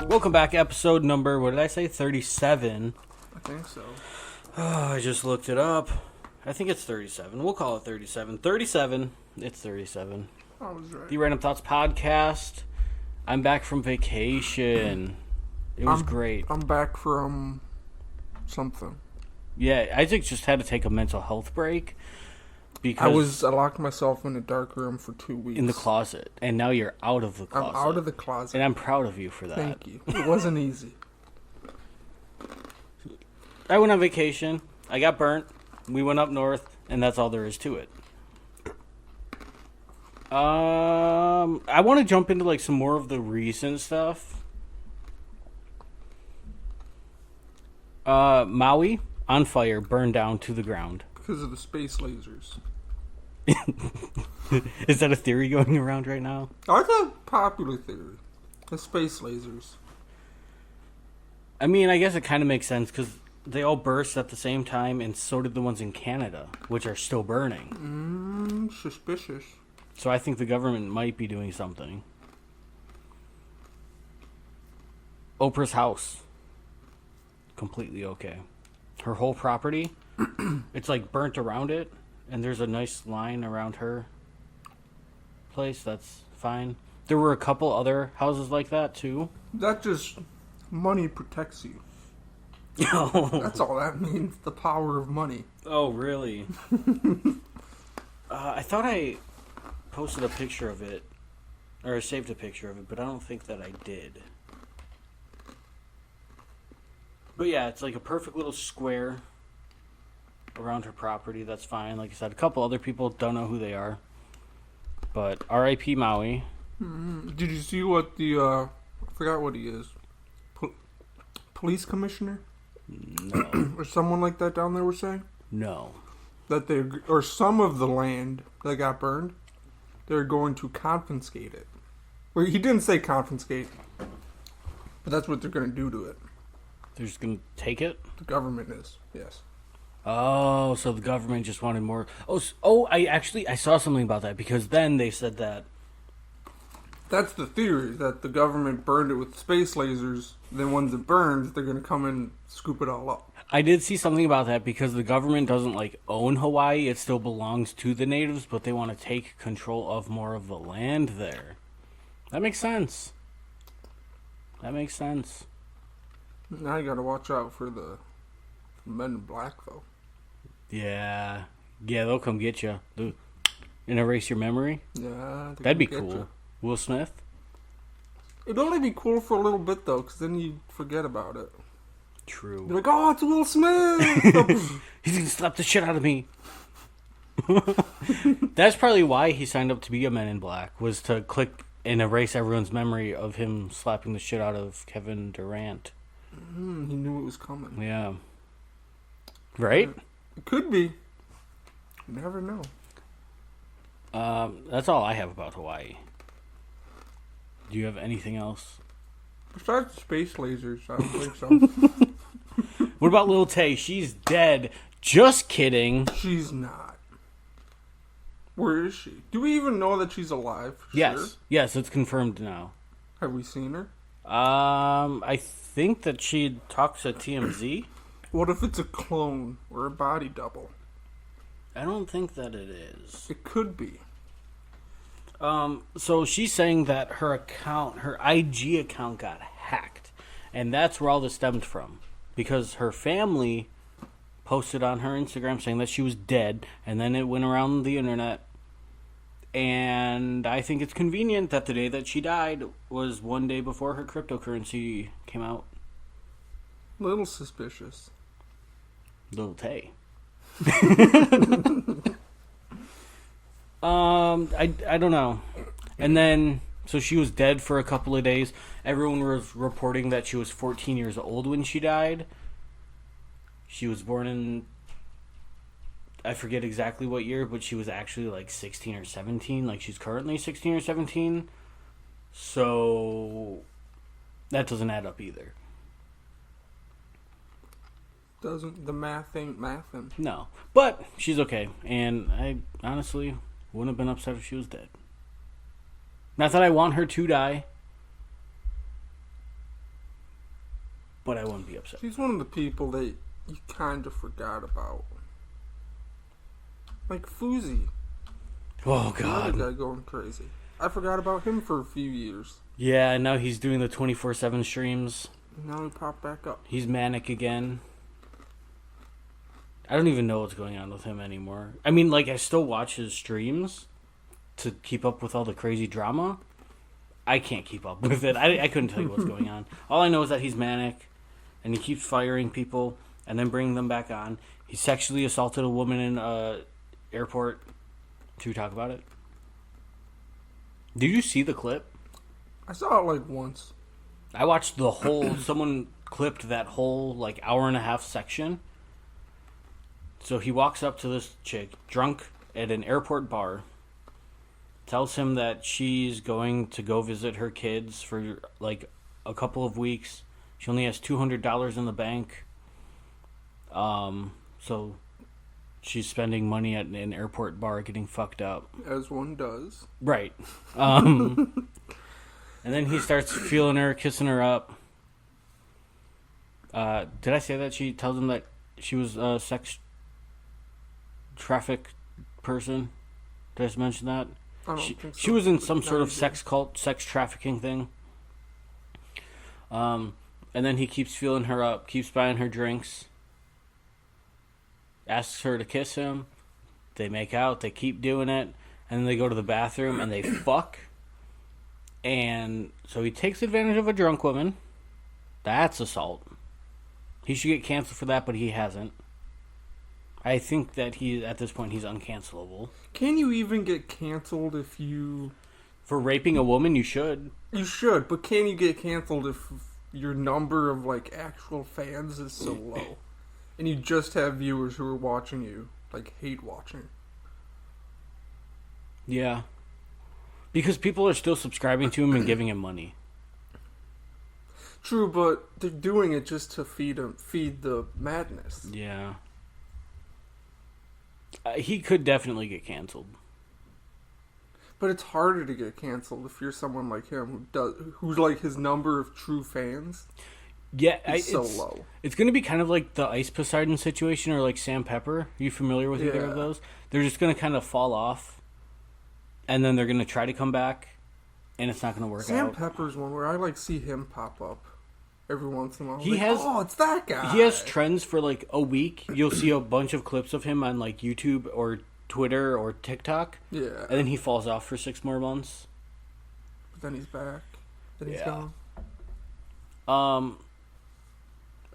Welcome back, episode number, what did I say, 37? I think so. Oh, I just looked it up. I think it's 37. We'll call it 37. 37. It's 37. I was right. The Random Thoughts Podcast. I'm back from vacation. It was great. I'm back from something. Yeah, Isaac just had to take a mental health break because I locked myself in a dark room for 2 weeks. in the closet, and now you're out of the closet. I'm out of the closet. And I'm proud of you for that. Thank you. It wasn't easy. I went on vacation. I got burnt. We went up north, and that's all there is to it. I want to jump into like some more of the recent stuff. Maui on fire, burned down to the ground. Because of the space lasers. Is that a theory going around right now? That's a popular theory. The space lasers. I mean, I guess it kind of makes sense because they all burst at the same time, and so did the ones in Canada, which are still burning. Suspicious. So I think the government might be doing something. Oprah's house. Completely okay. Her whole property, it's like burnt around it, and there's a nice line around her place. That's fine. There were a couple other houses like that, too. That just... money protects you. Oh. That's all that means. The power of money. Oh, really? I thought I posted a picture of it, or I saved a picture of it, but I don't think that I did. But yeah, it's like a perfect little square around her property. That's fine. Like I said, a couple other people don't know who they are. But R.I.P. Maui. Did you see what the, I forgot what he is. Police commissioner? No. Or someone like that down there was saying? No. That they, or some of the land that got burned, they're going to confiscate it. Well, he didn't say confiscate, but that's what they're going to do to it. They're just going to take it? The government is, yes. Oh, so the government just wanted more. I saw something about that because then they said that. That's the theory, that the government burned it with space lasers. Then once it burns, they're going to come and scoop it all up. I did see something about that because the government doesn't like own Hawaii. It still belongs to the natives, but they want to take control of more of the land there. That makes sense. Now you got to watch out for the men in black, though. Yeah, they'll come get you and erase your memory. Yeah, that'd be cool. You. Will Smith. It'd only be cool for a little bit though, because then you forget about it. True. You're like, oh, it's Will Smith. He's gonna slap the shit out of me. That's probably why he signed up to be a Men in Black, was to click and erase everyone's memory of him slapping the shit out of Kevin Durant. He knew it was coming. Yeah. Right? It could be. You never know. That's all I have about Hawaii. Do you have anything else? Besides space lasers, I don't think so. What about Lil Tay? She's dead. Just kidding. She's not. Where is she? Do we even know that she's alive? Yes. Sure? Yes, it's confirmed now. Have we seen her? I think that she talks to TMZ. What if it's a clone or a body double? I don't think that it is. It could be. So she's saying that her IG account got hacked. And that's where all this stemmed from. Because her family posted on her Instagram saying that she was dead. And then it went around the internet. And I think it's convenient that the day that she died was one day before her cryptocurrency came out. Little suspicious. Lil Tay. I don't know. And then, so she was dead for a couple of days. Everyone was reporting that she was 14 years old when she died. She was born in, I forget exactly what year, but she was actually like 16 or 17. Like she's currently 16 or 17. So that doesn't add up either. The math ain't mathin'. No. But she's okay. And I honestly wouldn't have been upset if she was dead. Not that I want her to die. But I wouldn't be upset. She's one of the people that you kind of forgot about. Like Fousey. Oh, God. Another guy going crazy. I forgot about him for a few years. Yeah, and now he's doing the 24/7 streams. Now he popped back up. He's manic again. I don't even know what's going on with him anymore. I mean, like, I still watch his streams to keep up with all the crazy drama. I can't keep up with it. I couldn't tell you what's going on. All I know is that he's manic, and he keeps firing people and then bringing them back on. He sexually assaulted a woman in an airport. Should we talk about it? Did you see the clip? I saw it like once. I watched the whole... someone clipped that whole, like, hour and a half section. So he walks up to this chick, drunk, at an airport bar. Tells him that she's going to go visit her kids for, like, a couple of weeks. She only has $200 in the bank. So she's spending money at an airport bar getting fucked up. As one does. Right. And then he starts feeling her, kissing her up. Did I say that? She tells him that she was a sex traffic person. Did I just mention that? I don't think so. She was in some sort of sex cult, sex trafficking thing. And then he keeps feeling her up, keeps buying her drinks. Asks her to kiss him. They make out. They keep doing it. And then they go to the bathroom and they fuck. And so he takes advantage of a drunk woman. That's assault. He should get canceled for that, but he hasn't. I think that at this point, he's uncancelable. Can you even get canceled if you... For raping a woman, you should. You should, but can you get canceled if your number of, like, actual fans is so low? And you just have viewers who are watching you, like, hate watching. Yeah. Because people are still subscribing to him and giving him money. True, but they're doing it just to feed the madness. Yeah. He could definitely get canceled. But it's harder to get canceled if you're someone like him who's like his number of true fans. Yeah, is so low. It's going to be kind of like the Ice Poseidon situation or like Sam Pepper. Are you familiar with either of those? They're just going to kind of fall off, and then they're going to try to come back, and it's not going to work out. Sam Pepper's one where I like see him pop up every once in a while. Oh, it's that guy. He has trends for like a week. You'll see a bunch of clips of him on like YouTube or Twitter or TikTok. Yeah. And then he falls off for 6 more months. But then he's back. Then he's gone.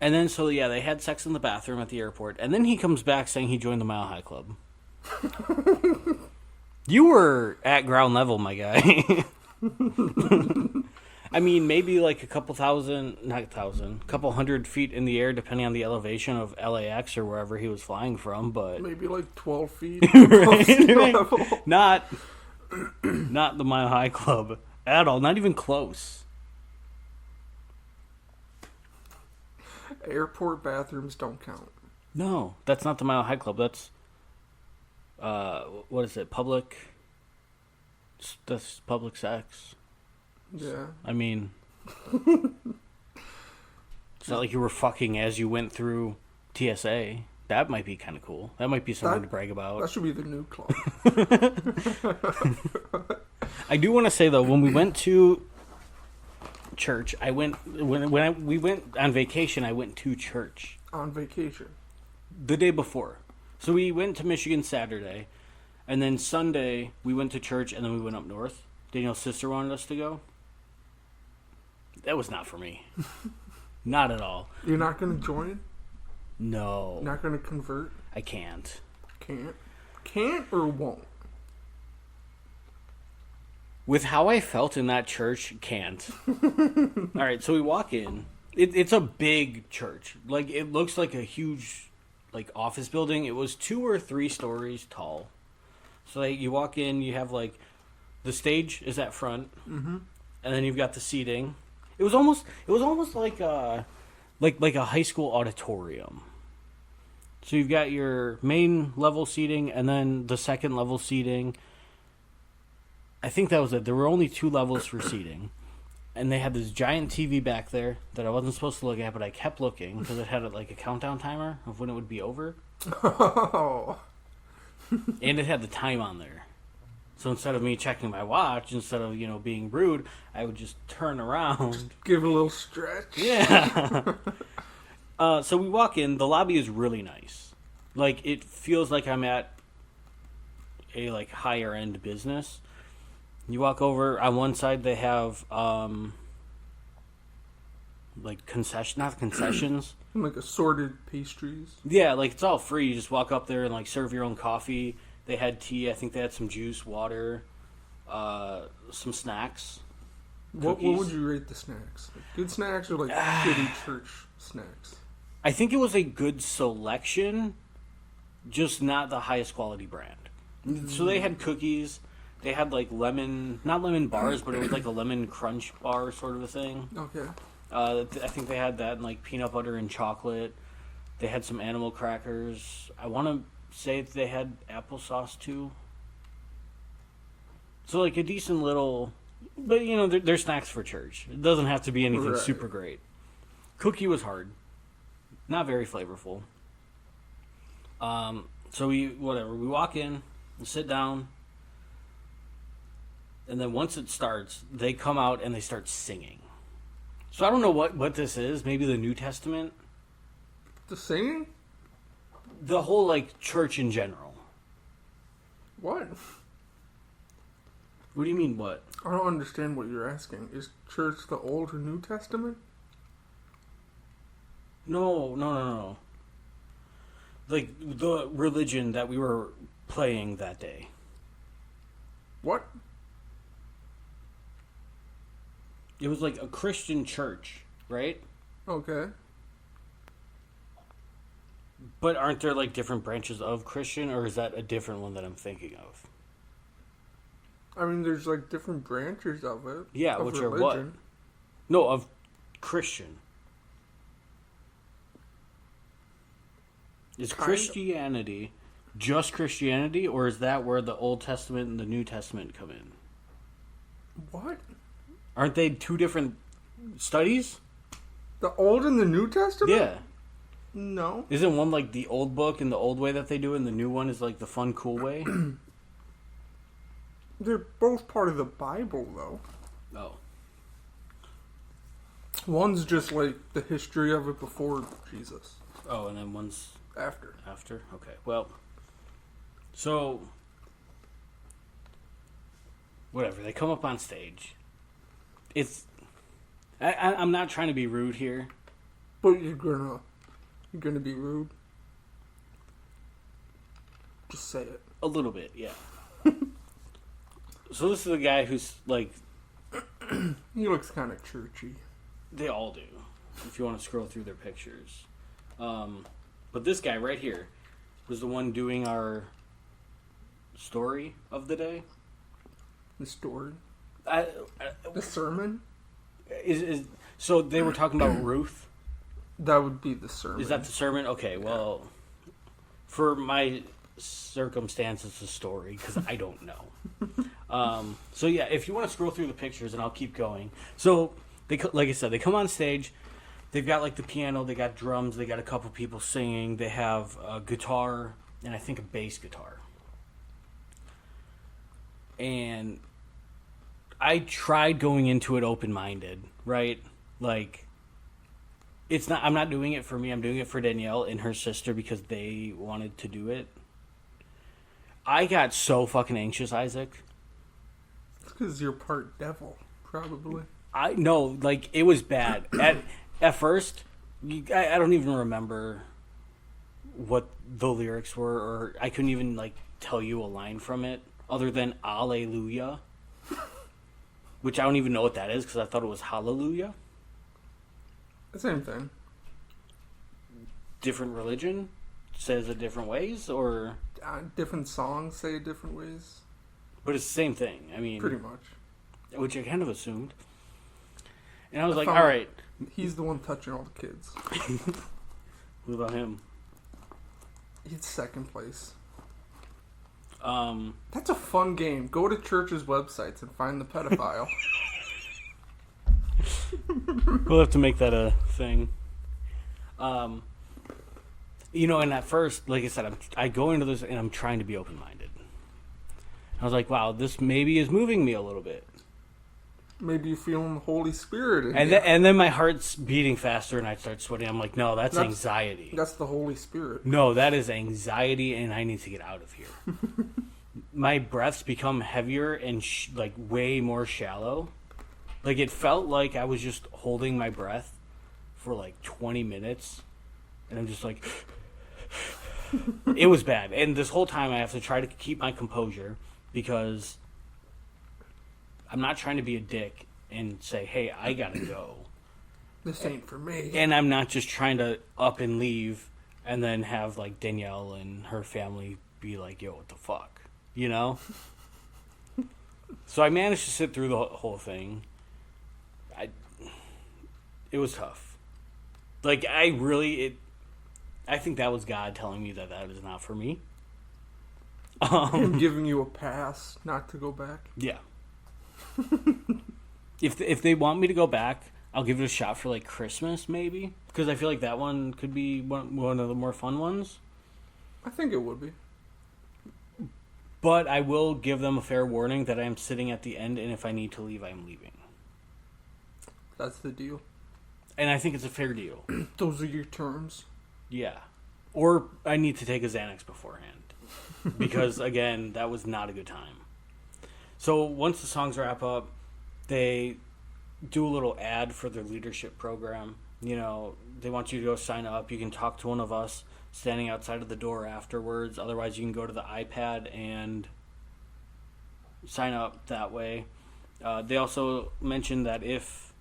And then, so, yeah, they had sex in the bathroom at the airport. And then he comes back saying he joined the Mile High Club. You were at ground level, my guy. I mean, maybe like a couple hundred feet in the air, depending on the elevation of LAX or wherever he was flying from, but... Maybe like 12 feet. Not the Mile High Club at all. Not even close. Airport bathrooms don't count. No, that's not the Mile High Club. That's, what is it? That's public sex. Yeah. I mean, it's not like you were fucking as you went through TSA. That might be kind of cool. That might be something to brag about. That should be the new club. I do want to say, though, when we went to church, we went on vacation, I went to church. On vacation? The day before. So we went to Michigan Saturday, and then Sunday we went to church, and then we went up north. Daniel's sister wanted us to go. That was not for me. Not at all. You're not going to join? No. Not going to convert? I can't. Can't? Can't or won't? With how I felt in that church, can't. Alright, so we walk in. It's a big church. Like, it looks like a huge, like, office building. It was 2 or 3 stories tall. So, like, you walk in, you have, like, the stage is at front. Mm-hmm. And then you've got the seating. It was almost like a high school auditorium. So you've got your main level seating and then the second level seating. I think that was it. There were only 2 levels for seating. And they had this giant TV back there that I wasn't supposed to look at, but I kept looking because it had like a countdown timer of when it would be over. Oh. And it had the time on there. So instead of me checking my watch, instead of, being rude, I would just turn around. Just give a little stretch. Yeah. So we walk in. The lobby is really nice. Like, it feels like I'm at a, like, higher-end business. You walk over, on one side they have, like, not concessions. Like assorted pastries. Yeah, like, it's all free. You just walk up there and, like, serve your own coffee. They had tea. I think they had some juice, water, some snacks. What would you rate the snacks? Like good snacks or, like, shitty church snacks? I think it was a good selection, just not the highest quality brand. Mm-hmm. So they had cookies. They had, like, not lemon bars, but it was like a lemon crunch bar sort of a thing. Okay. I think they had that and, like, peanut butter and chocolate. They had some animal crackers. I want to say they had applesauce, too. So, like, a decent little... But, they're snacks for church. It doesn't have to be anything super great. Cookie was hard. Not very flavorful. So we walk in, we sit down, and then once it starts, they come out and they start singing. So I don't know what this is. Maybe the New Testament? The singing? The whole, like, church in general. What? What do you mean, what? I don't understand what you're asking. Is church the Old or New Testament? No. Like, the religion that we were playing that day. What? It was like a Christian church, right? Okay. But aren't there, like, different branches of Christian, or is that a different one that I'm thinking of? I mean, there's, like, different branches of it. Yeah, of which religion. are what? No, of Christian. Is Christianity just Christianity, or is that where the Old Testament and the New Testament come in? What? Aren't they 2 different studies? The Old and the New Testament? Yeah. No. Isn't one like the old book in the old way that they do, and the new one is like the fun, cool way? They're both part of the Bible, though. Oh. One's just like the history of it before Jesus. Oh, and then one's... After. After? Okay. Well, so... Whatever. They come up on stage. It's... I'm not trying to be rude here. But you're gonna be rude. Just say it. A little bit, yeah. So this is a guy who's, like... He looks kind of churchy. They all do, if you want to scroll through their pictures. But this guy right here was the one doing our story of the day. The story? The sermon? So they were talking about Ruth? That would be the sermon. Is that the sermon? Okay, well, for my circumstance, it's a story, because I don't know. So yeah, if you want to scroll through the pictures, and I'll keep going. So, like I said, they come on stage. They've got, like, the piano, they got drums, they got a couple people singing, they have a guitar, and I think a bass guitar. And I tried going into it open-minded, right? Like, I'm not doing it for me, I'm doing it for Danielle and her sister because they wanted to do it. I got so fucking anxious, Isaac. It's because you're part devil, probably. I know, like, it was bad. At first, I don't even remember what the lyrics were, or I couldn't even, like, tell you a line from it, other than Alleluia, which I don't even know what that is, because I thought it was Hallelujah. The same thing. Different religion says it different ways, or... different songs say it different ways. But it's the same thing, I mean... Pretty much. Which I kind of assumed. And I was like, all right... He's the one touching all the kids. What about him? It's second place. Um, That's a fun game. Go to churches' websites and find the pedophile. we'll have to make that a thing. And at first, like I said, I go into this and I'm trying to be open-minded. I was like, wow, this maybe is moving me a little bit. Maybe you feel the Holy Spirit. And then my heart's beating faster and I start sweating. I'm like, no, that's anxiety. That's the Holy Spirit. No, that is anxiety and I need to get out of here. My breaths become heavier and way more shallow. Like it felt like I was just holding my breath for like 20 minutes. And I'm just like... It was bad. And this whole time I have to try to keep my composure because I'm not trying to be a dick and say, hey, I gotta go. This ain't for me. And I'm not just trying to up and leave and then have like Danielle and her family be like, yo, what the fuck? You know? So I managed to sit through the whole thing. It was tough. Like, I think that was God telling me that is not for me. Him giving you a pass not to go back. Yeah. If they want me to go back, I'll give it a shot for like Christmas maybe, because I feel like that one could be one of the more fun ones. I think it would be. But I will give them a fair warning that I am sitting at the end, and if I need to leave, I am leaving. That's the deal. And I think it's a fair deal. Those are your terms. Yeah. Or I need to take a Xanax beforehand. Because, again, that was not a good time. So once the songs wrap up, they do a little ad for their leadership program. You know, they want you to go sign up. You can talk to one of us standing outside of the door afterwards. Otherwise, you can go to the iPad and sign up that way. They also mentioned that if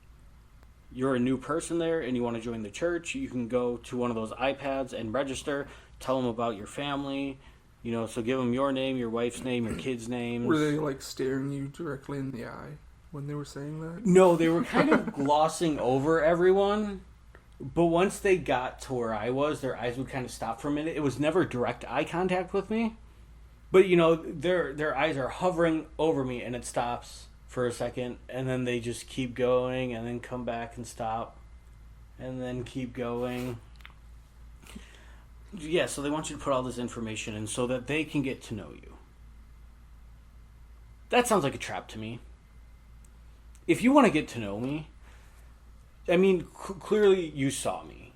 you're a new person there and you want to join the church, you can go to one of those iPads and register. Tell them about your family. You know, so give them your name, your wife's name, your kids' names. Were they, like, staring you directly in the eye when they were saying that? No, they were kind of glossing over everyone. But once they got to where I was, their eyes would kind of stop for a minute. It was never direct eye contact with me. But, you know, their eyes are hovering over me, and it stops for a second, and then they just keep going, and then come back and stop, and then keep going. Yeah, so they want you to put all this information in so that they can get to know you. That sounds like a trap to me. If you want to get to know me, I mean, clearly you saw me.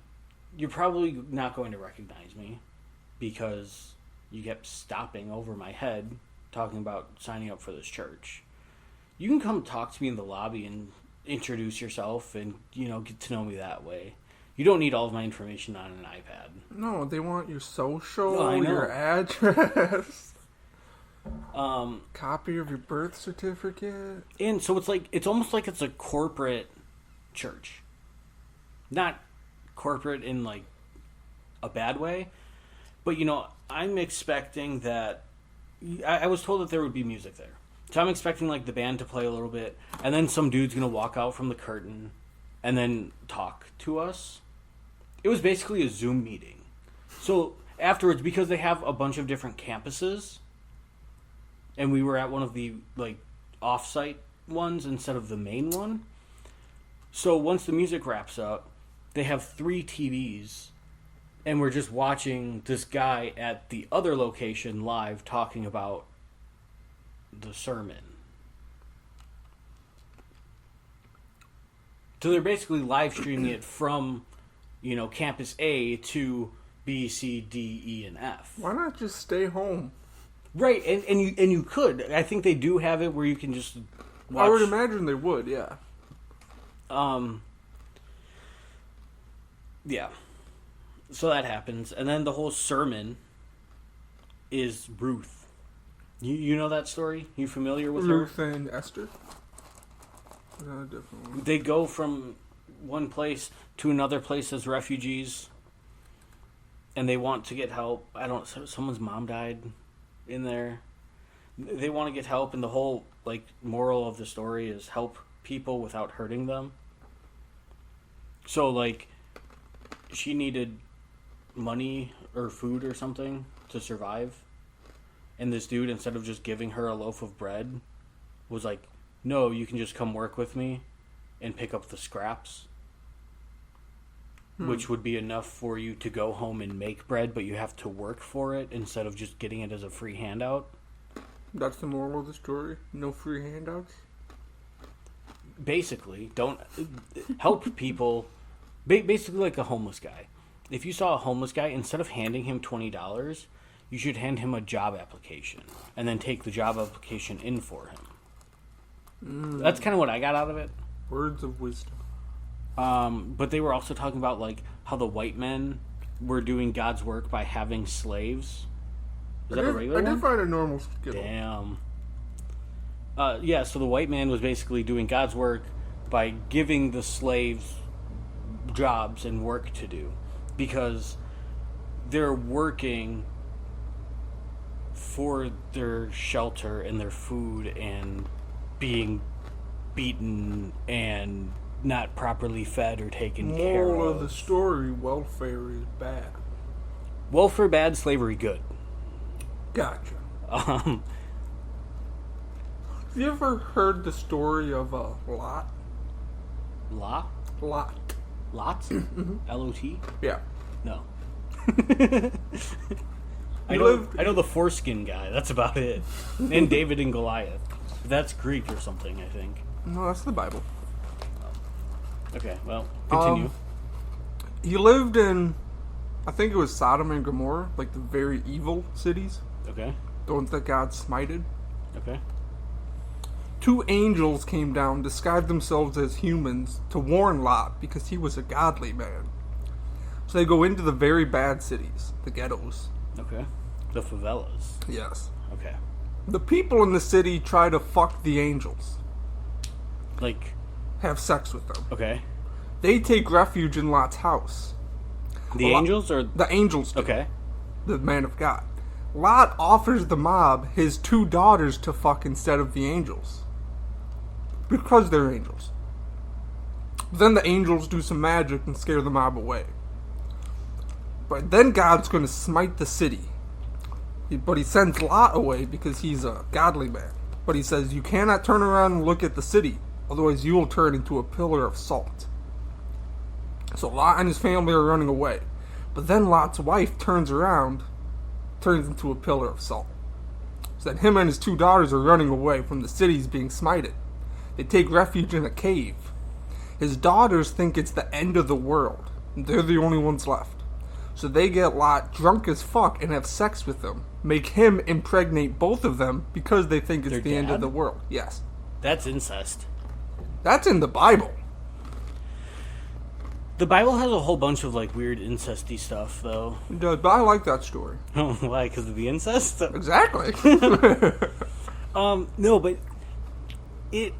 You're probably not going to recognize me because you kept stopping over my head talking about signing up for this church. You can come talk to me in the lobby and introduce yourself and, you know, get to know me that way. You don't need all of my information on an iPad. No, they want your social, I know. your address, Um, copy of your birth certificate. And so it's almost like it's a corporate church. Not corporate in like a bad way, but you know, I'm expecting that I was told that there would be music there. So I'm expecting like the band to play a little bit and then some dude's going to walk out from the curtain and then talk to us. It was basically a Zoom meeting. So afterwards, because they have a bunch of different campuses, and we were at one of the like off-site ones instead of the main one. So once the music wraps up, they have 3 TVs, and we're just watching this guy at the other location live talking about the sermon. So they're basically live streaming it from, you know, campus A to B, C, D, E, and F. Why not just stay home? Right, and you could. I think they do have it where you can just watch. I would imagine they would, yeah. Yeah. So that happens, and then the whole sermon is Ruth. You know that story? You familiar with Ruth her? and Esther? No, definitely. They go from one place to another place as refugees, and they want to get help. Someone's mom died in there. They want to get help, and the whole like moral of the story is help people without hurting them. So like, she needed money or food or something to survive. And this dude, instead of just giving her a loaf of bread, was like, no, you can just come work with me and pick up the scraps. Which would be enough for you to go home and make bread, but you have to work for it instead of just getting it as a free handout. That's the moral of the story? No free handouts? Basically, don't help people. Basically like a homeless guy. If you saw a homeless guy, instead of handing him $20, you should hand him a job application and then take the job application in for him. That's kind of what I got out of it. Words of wisdom. But they were also talking about like how the white men were doing God's work by having slaves. Is that a regular I one? did find a normal skittle. Damn. Yeah, so the white man was basically doing God's work by giving the slaves jobs and work to do. Because they're working for their shelter and their food and being beaten and not properly fed or taken care of. Moral of the story, welfare is bad. Welfare bad, slavery good. Gotcha. Have you ever heard the story of Lot? Lot? Lot. Lots? L-O-T? Yeah. No. He I lived- know the foreskin guy. That's about it. And David and Goliath. That's Greek or something, I think. No, that's the Bible. Okay, well, continue. He lived in, I think it was Sodom and Gomorrah, like the very evil cities. Okay, The ones that God smited. okay. 2 angels came down, disguised themselves as humans, to warn Lot because he was a godly man. So they go into the very bad cities, the ghettos. Okay. The favelas. Yes. Okay. The people in the city try to fuck the angels, Like, have sex with them. okay. They take refuge in Lot's house. The angels or... The angels do. Okay. The man of God. Lot offers the mob his 2 daughters to fuck instead of the angels. Because they're angels. Then the angels do some magic and scare the mob away. But then God's going to smite the city. But he sends Lot away because he's a godly man. But he says, you cannot turn around and look at the city, otherwise you will turn into a pillar of salt. So Lot and his family are running away. But then Lot's wife turns around, turns into a pillar of salt. So then him and his 2 daughters are running away from the cities being smited. They take refuge in a cave. His daughters think it's the end of the world. They're the only ones left. So they get Lot drunk as fuck and have sex with them. Make him impregnate both of them because they think it's Their the end dad? of the world. Yes. That's incest. That's in the Bible. The Bible has a whole bunch of, like, weird incesty stuff, though. It does, but I like that story. Why? Because of the incest? Exactly. No, but it...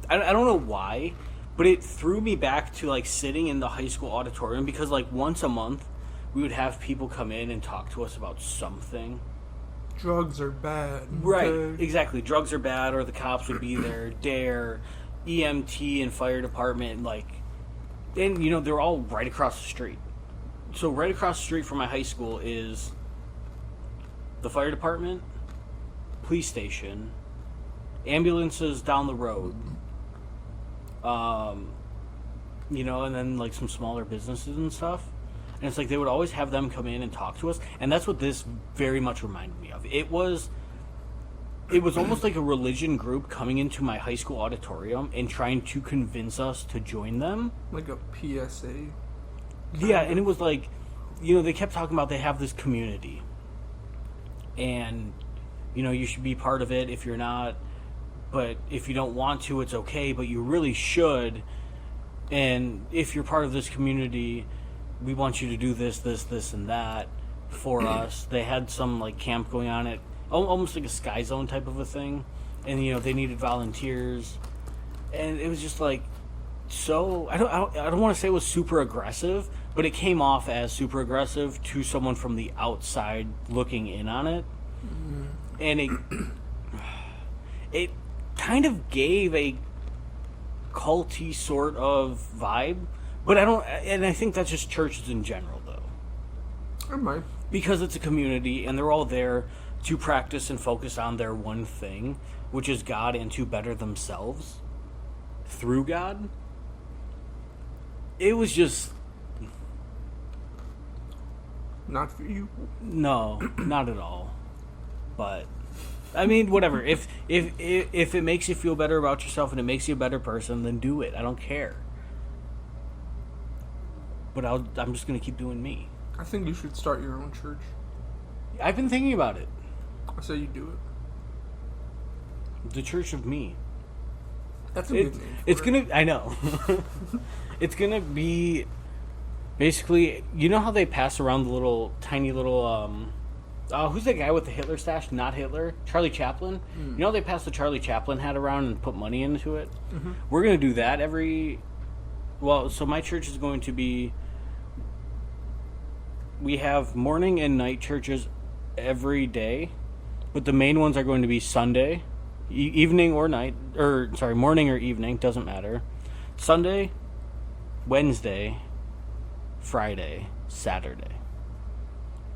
I don't know why, but it threw me back to, like, sitting in the high school auditorium because, like, once a month, we would have people come in and talk to us about something. Drugs are bad. Right, okay? exactly. Drugs are bad, or the cops would be there. DARE, EMT, and fire department, like... And, you know, they're all right across the street. So right across the street from my high school is the fire department, police station, ambulances down the road, you know, and then, like, some smaller businesses and stuff. And it's like they would always have them come in and talk to us. And that's what this very much reminded me of. It was almost like a religion group coming into my high school auditorium and trying to convince us to join them. Like a PSA. Yeah, and it was like, you know, they kept talking about they have this community. And, you know, you should be part of it if you're not. But if you don't want to, it's okay, but you really should. And if you're part of this community, we want you to do this, this, this, and that for us. They had some, like, camp going on at almost like a Sky Zone type of a thing. And, you know, they needed volunteers. And it was just like, so, I don't want to say it was super aggressive, but it came off as super aggressive to someone from the outside looking in on it. And it kind of gave a culty sort of vibe, But I don't, and I think that's just churches in general, though. It might. Because it's a community, and they're all there to practice and focus on their one thing, which is God, and to better themselves through God. It was just... Not for you. No, not at all. But, I mean, whatever. If it makes you feel better about yourself and it makes you a better person, then do it. I don't care. But I'm just going to keep doing me. I think you should start your own church. I've been thinking about it. I say you do it. The Church of Me. That's a good name. It's gonna. I know. It's gonna be basically. You know how they pass around the little tiny little. Who's that guy with the Hitler stash? Not Hitler. Charlie Chaplin. You know they pass the Charlie Chaplin hat around and put money into it. Mm-hmm. We're gonna do that every. Well, so my church is going to be. We have morning and night churches every day, but the main ones are going to be Sunday, evening or night, or sorry, morning or evening, doesn't matter. Sunday, Wednesday, Friday, Saturday.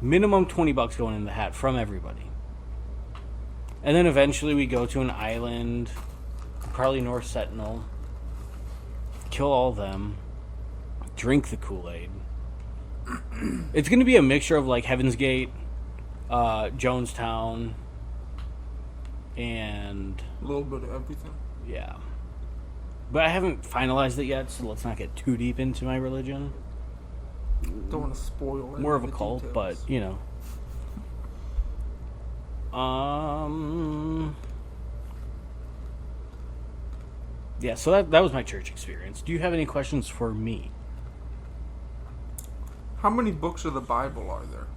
Minimum $20 going in the hat from everybody. And then eventually we go to an island, probably North Sentinel, kill all them, drink the Kool-Aid. It's going to be a mixture of like Heaven's Gate, Jonestown, and A little bit of everything. yeah. But I haven't finalized it yet, so let's not get too deep into my religion. Don't want to spoil it. More of a cult, but you know. Yeah, so that was my church experience. Do you have any questions for me? How many books of the Bible are there?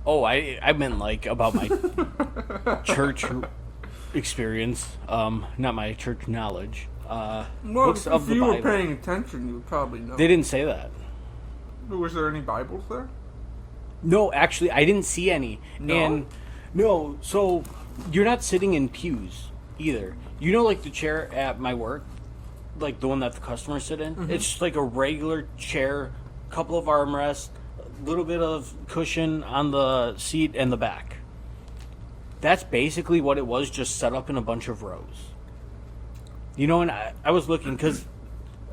Oh, I meant like about my church experience, not my church knowledge. Books of if the you Bible. were paying attention, you would probably know. They didn't say that. Was there any Bibles there? No, actually, I didn't see any. No? And no, so you're not sitting in pews either. You know, like the chair at my work, like the one that the customers sit in. Mm-hmm. It's just like a regular chair, couple of armrests, a little bit of cushion on the seat and the back. That's basically what it was, just set up in a bunch of rows. You know, and I was looking, because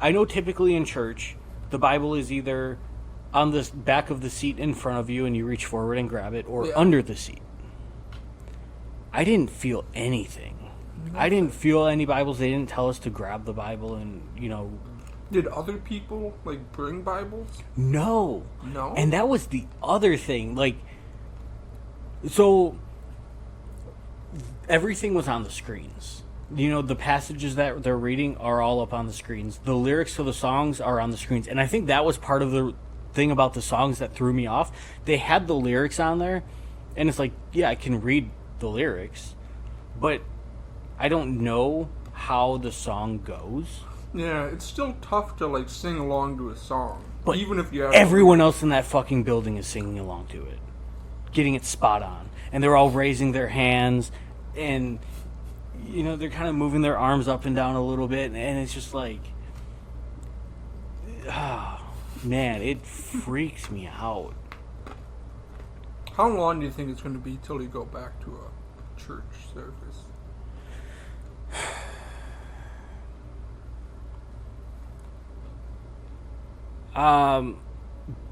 I know typically in church, the Bible is either on the back of the seat in front of you and you reach forward and grab it, or under the seat. I didn't feel anything. I didn't feel any Bibles. They didn't tell us to grab the Bible and, you know... Did other people, like, bring Bibles? No. No? And that was the other thing. Like, so, everything was on the screens. You know, the passages that they're reading are all up on the screens. The lyrics to the songs are on the screens. And I think that was part of the thing about the songs that threw me off. They had the lyrics on there, and it's like, yeah, I can read the lyrics, but I don't know how the song goes. Yeah, it's still tough to, like, sing along to a song. But even if you have... Everyone else in that fucking building is singing along to it. Getting it spot on. And they're all raising their hands, and... You know, they're kind of moving their arms up and down a little bit, and it's just like... man, it freaks me out. How long do you think it's going to be till you go back to a church service?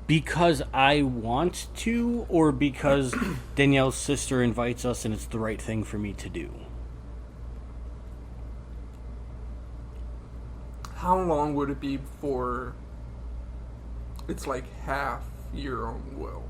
Because I want to, or because Danielle's sister invites us and it's the right thing for me to do? How long would it be before it's like half your own will?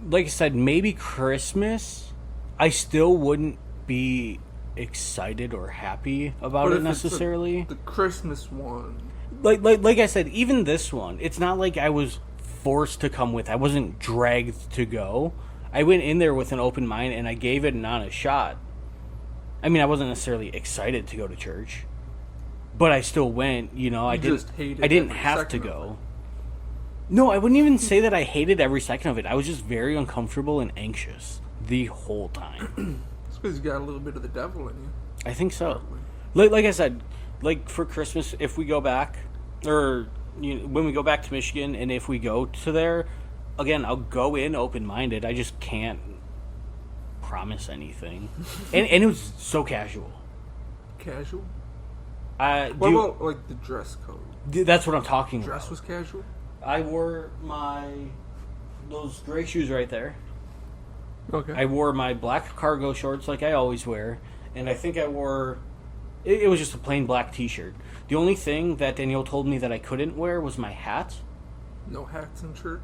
Like I said, maybe Christmas. I still wouldn't be excited or happy about it necessarily. The Christmas one. Like I said, even this one, it's not like I was forced to come with. I wasn't dragged to go. I went in there with an open mind and I gave it an honest shot. I mean, I wasn't necessarily excited to go to church, but I still went. You know, I didn't have to go. No, I wouldn't even say that I hated every second of it. I was just very uncomfortable and anxious the whole time. It's because you got a little bit of the devil in you. I think so. Like I said, like for Christmas, if we go back, or when we go back to Michigan, and if we go to there, again, I'll go in open-minded. I just can't promise anything. And it was so casual. Casual? What about, like, the dress code? That's what I'm talking about. Dress was casual? I wore those gray shoes right there. Okay. I wore my black cargo shorts like I always wear. And I think I wore... It was just a plain black t-shirt. The only thing that Danielle told me that I couldn't wear was my hat. No hats in church?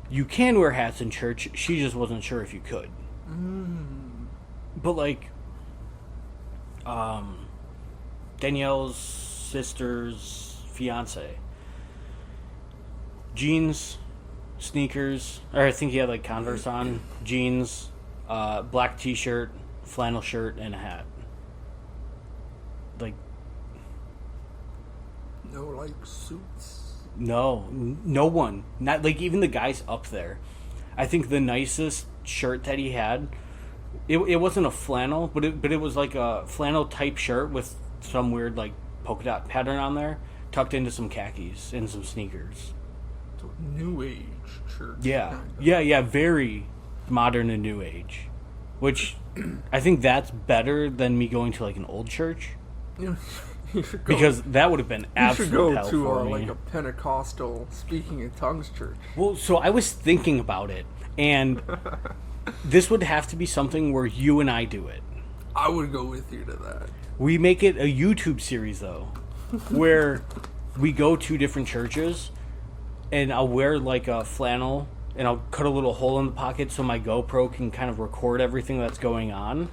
You can wear hats in church. She just wasn't sure if you could. But, like... Danielle's sister's fiance. Jeans, sneakers, or I think he had like Converse on, jeans, black t-shirt, flannel shirt, and a hat. Like, no, like, suits? No one. Not, like, even the guys up there. I think the nicest shirt that he had, it wasn't a flannel, but it was like a flannel type shirt with some weird, like, polka dot pattern on there, tucked into some khakis and some sneakers. So new age shirt. Yeah. Kind of. Yeah, very modern and new age. Which, I think that's better than me going to, like, an old church. You should go, because that would have been absolute hell you should go for to, me. like, a Pentecostal speaking in tongues church. Well, so I was thinking about it, and this would have to be something where you and I do it. I would go with you to that. We make it a YouTube series, though, where we go to different churches, and I'll wear, like, a flannel, and I'll cut a little hole in the pocket so my GoPro can kind of record everything that's going on.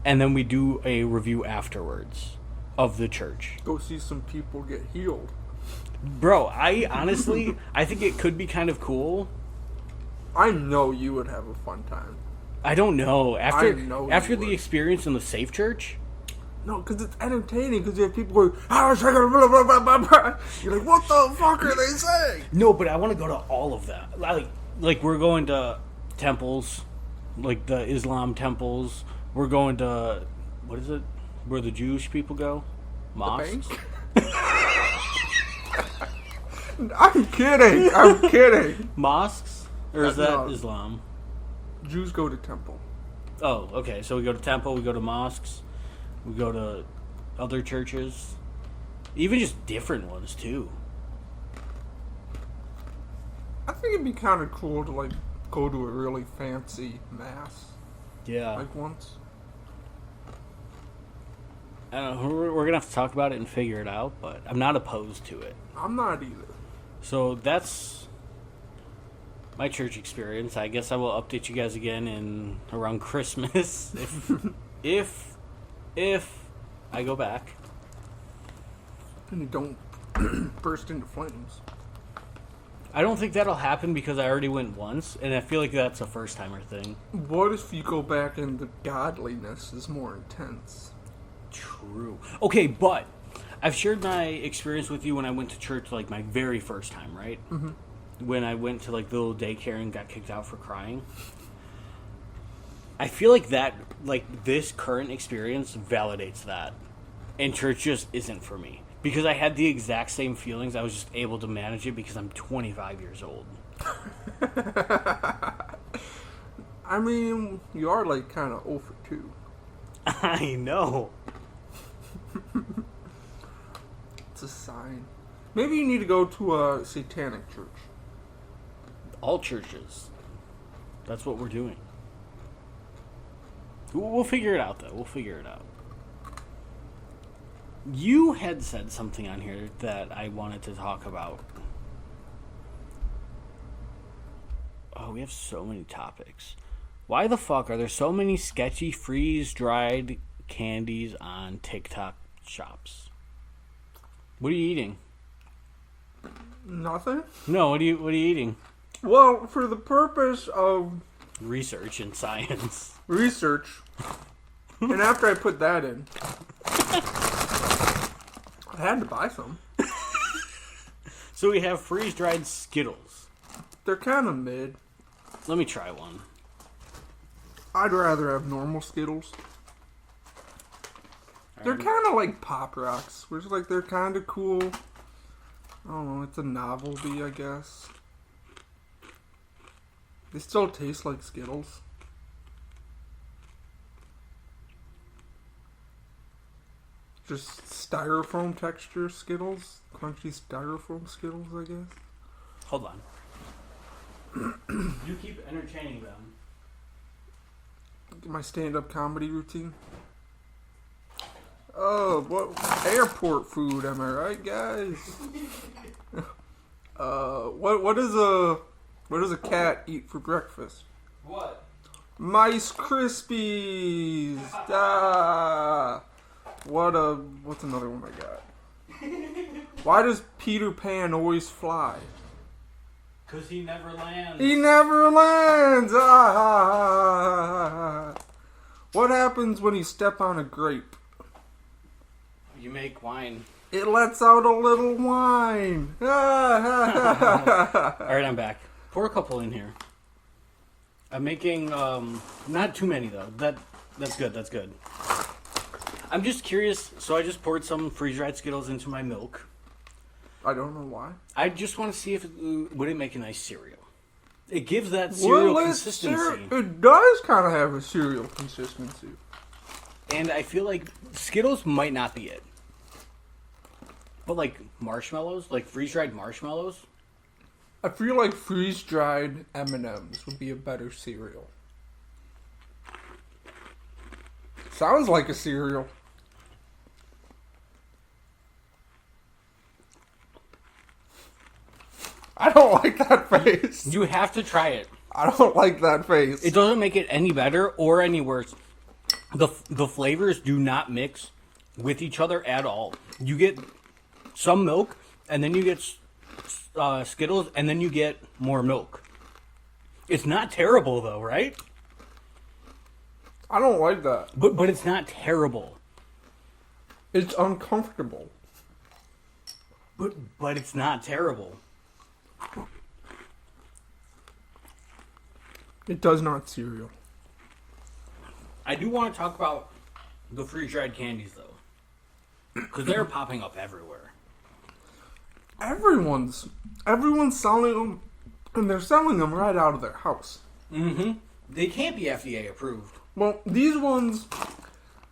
And then we do a review afterwards of the church. Go see some people get healed. Bro, I think it could be kind of cool. I know you would have a fun time. I don't know. After the would. experience in the Safe Church? No, because it's entertaining. Because you have people going, blah, blah, blah, blah, blah. You're like, what the fuck are they saying? No, but I want to go to all of that. Like we're going to temples, like the Islam temples. We're going to, what is it? Where the Jewish people go? Mosques? I'm kidding. Mosques? Or is that No. Islam? Jews go to temple. Oh, okay. So we go to temple, we go to mosques, we go to other churches. Even just different ones, too. I think it'd be kind of cool to, like, go to a really fancy mass. Yeah. Like, once. I don't know. We're going to have to talk about it and figure it out, but I'm not opposed to it. I'm not either. So that's my church experience. I guess I will update you guys again in around Christmas if I go back. And you don't burst into flames. I don't think that'll happen because I already went once, and I feel like that's a first-timer thing. What if you go back and the godliness is more intense? True. Okay, but I've shared my experience with you when I went to church, like, my very first time, right? Mm-hmm. When I went to, like, the little daycare and got kicked out for crying. I feel like that, like, this current experience validates that. And church just isn't for me. Because I had the exact same feelings. I was just able to manage it because I'm 25 years old. I mean, you are, like, kind of 0 for 2. I know. It's a sign. Maybe you need to go to a satanic church. All churches. That's what we're doing. We'll figure it out, though. We'll figure it out. You had said something on here that I wanted to talk about. Oh, we have so many topics. Why the fuck are there so many sketchy freeze-dried candies on TikTok shops? What are you eating? Nothing? No, what are you eating? Well, for the purpose of Research and science. research, and after I put that in, I had to buy some. So we have freeze-dried Skittles. They're kind of mid. Let me try one. I'd rather have normal Skittles. They're kind of like Pop Rocks, which is like they're kind of cool. I don't know, it's a novelty, I guess. They still taste like Skittles. Just styrofoam texture Skittles. Crunchy styrofoam Skittles, I guess. Hold on. You keep entertaining them. My stand-up comedy routine. Oh, what airport food? Am I right, guys? What does a cat eat for breakfast? What? Mice Krispies. What's another one I got? Why does Peter Pan always fly? 'Cause he never lands. He never lands. What happens when you step on a grape? You make wine. It lets out a little wine. Alright, I'm back. Pour a couple in here. I'm making, not too many though. That's good. I'm just curious, so I just poured some freeze-dried Skittles into my milk. I don't know why. I just want to see if it would make a nice cereal. It gives that cereal consistency. It does kind of have a cereal consistency. And I feel like Skittles might not be it. But like marshmallows, like freeze-dried marshmallows. I feel like freeze-dried M&Ms would be a better cereal. Sounds like a cereal. I don't like that face. You have to try it. I don't like that face. It doesn't make it any better or any worse. The flavors do not mix with each other at all. You get some milk, and then you get Skittles, and then you get more milk. It's not terrible, though, right? I don't like that. But it's not terrible. It's uncomfortable. But it's not terrible. It does not cereal. I do want to talk about the freeze-dried candies, though. Because they're popping up everywhere. Everyone's selling them, and they're selling them right out of their house. Mm-hmm. They can't be FDA approved. Well, these ones,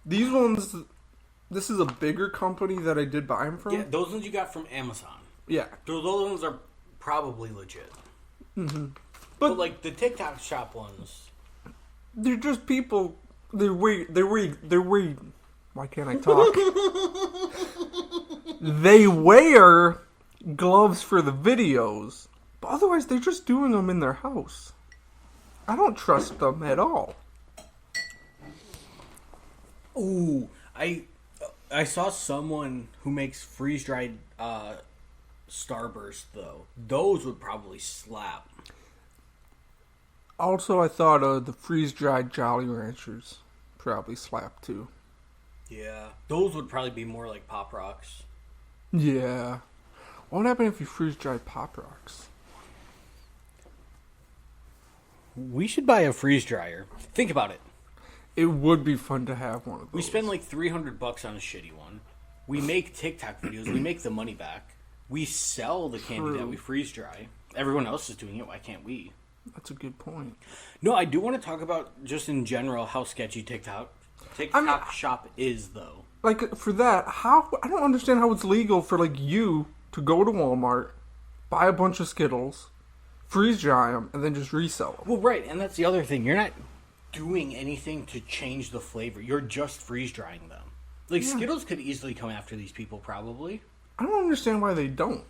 this is a bigger company that I did buy them from. Yeah, those ones you got from Amazon. Yeah. Those ones are probably legit. Mm-hmm. But like the TikTok shop ones, they're just people. They're weird. Why can't I talk? They wear gloves for the videos, but otherwise they're just doing them in their house. I don't trust them at all. ooh, I saw someone who makes freeze-dried Starburst though. Those would probably slap. Also, I thought the freeze-dried Jolly Ranchers probably slap too. Yeah, those would probably be more like Pop Rocks. Yeah. What would happen if you freeze-dried Pop Rocks? We should buy a freeze dryer. Think about it. It would be fun to have one of those. We spend like $300 on a shitty one. We make TikTok videos. We make the money back. We sell the candy that we freeze dry. Everyone else is doing it. Why can't we? That's a good point. No, I do want to talk about just in general how sketchy TikTok shop is, though. Like, for that, how... I don't understand how it's legal for, like, you to go to Walmart, buy a bunch of Skittles, freeze dry them, and then just resell them. Well, right, and that's the other thing. You're not doing anything to change the flavor. You're just freeze drying them. Like, yeah. Skittles could easily come after these people, probably. I don't understand why they don't.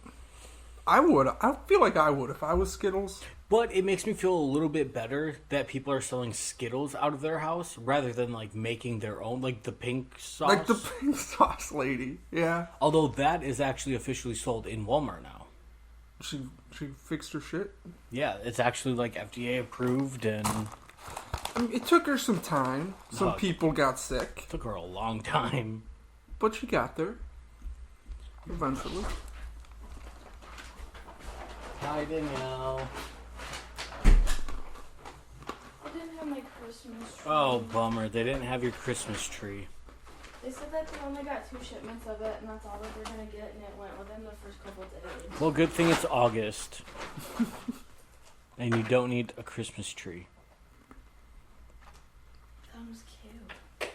I would. I feel like I would if I was Skittles. But it makes me feel a little bit better that people are selling Skittles out of their house rather than, like, making their own, like the pink sauce. Like the pink sauce lady, yeah. Although that is actually officially sold in Walmart now. She fixed her shit? Yeah, it's actually, like, FDA approved and... I mean, it took her some time. Some people got sick. It took her a long time. But she got there. Eventually. Hi, Danielle. I didn't have my Christmas tree. Oh, bummer. They didn't have your Christmas tree. They said that they only got 2 shipments of it, and that's all that they're gonna get, and it went within the first couple of days. Well, good thing it's August. And you don't need a Christmas tree. That was cute.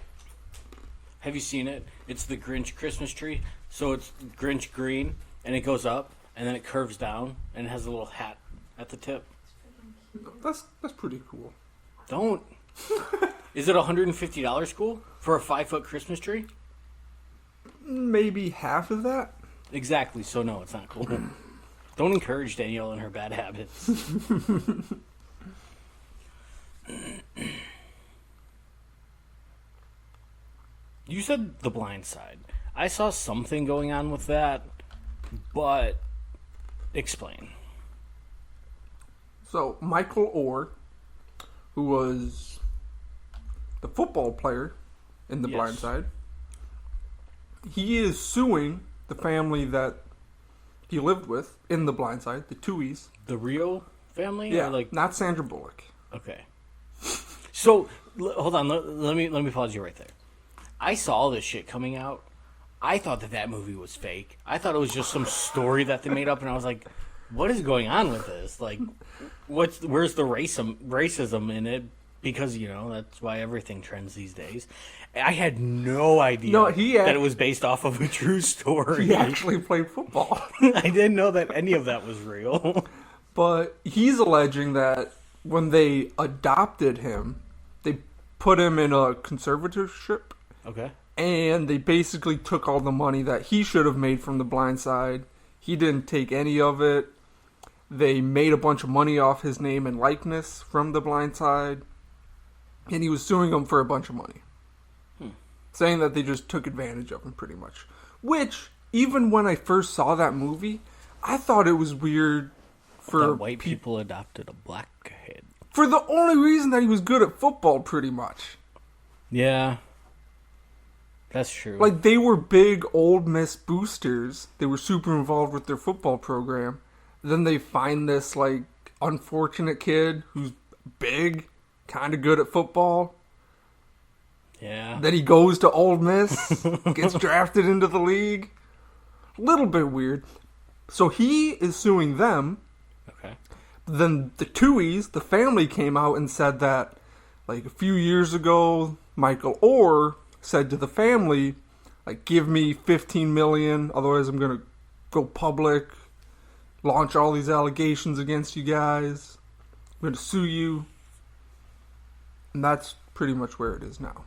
Have you seen it? It's the Grinch Christmas tree. So it's Grinch green, and it goes up, and then it curves down, and it has a little hat at the tip. That's pretty cool. Don't. Is it $150 cool for a 5-foot Christmas tree? Maybe half of that. Exactly. So no, it's not cool. Don't encourage Danielle and her bad habits. You said The Blind Side. I saw something going on with that, but explain. So Michael Orr, who was the football player in The Blind Side, he is suing the family that he lived with in The Blind Side, the Tuohys. The Rio family? Yeah, Or like not Sandra Bullock. okay. So hold on. Let me pause you right there. I saw this shit coming out. I thought that movie was fake. I thought it was just some story that they made up, and I was like, "What is going on with this? Like, where's the racism in it?" Because that's why everything trends these days. I had no idea that it was based off of a true story. He actually played football. I didn't know that any of that was real. But he's alleging that when they adopted him, they put him in a conservatorship. Okay. And they basically took all the money that he should have made from The Blind Side. He didn't take any of it. They made a bunch of money off his name and likeness from The Blind Side. And he was suing them for a bunch of money. Saying that they just took advantage of him pretty much. Which, even when I first saw that movie, I thought it was weird for that white people adopted a black kid. For the only reason that he was good at football, pretty much. Yeah. That's true. Like, they were big Ole Miss boosters. They were super involved with their football program. Then they find this, like, unfortunate kid who's big, kind of good at football. Yeah. Then he goes to Ole Miss, gets drafted into the league. A little bit weird. So he is suing them. Okay. Then the Tuohys, the family, came out and said that, like, a few years ago, Michael Orr said to the family, like, give me $15 million, otherwise I'm going to go public, launch all these allegations against you guys, I'm going to sue you. And that's pretty much where it is now.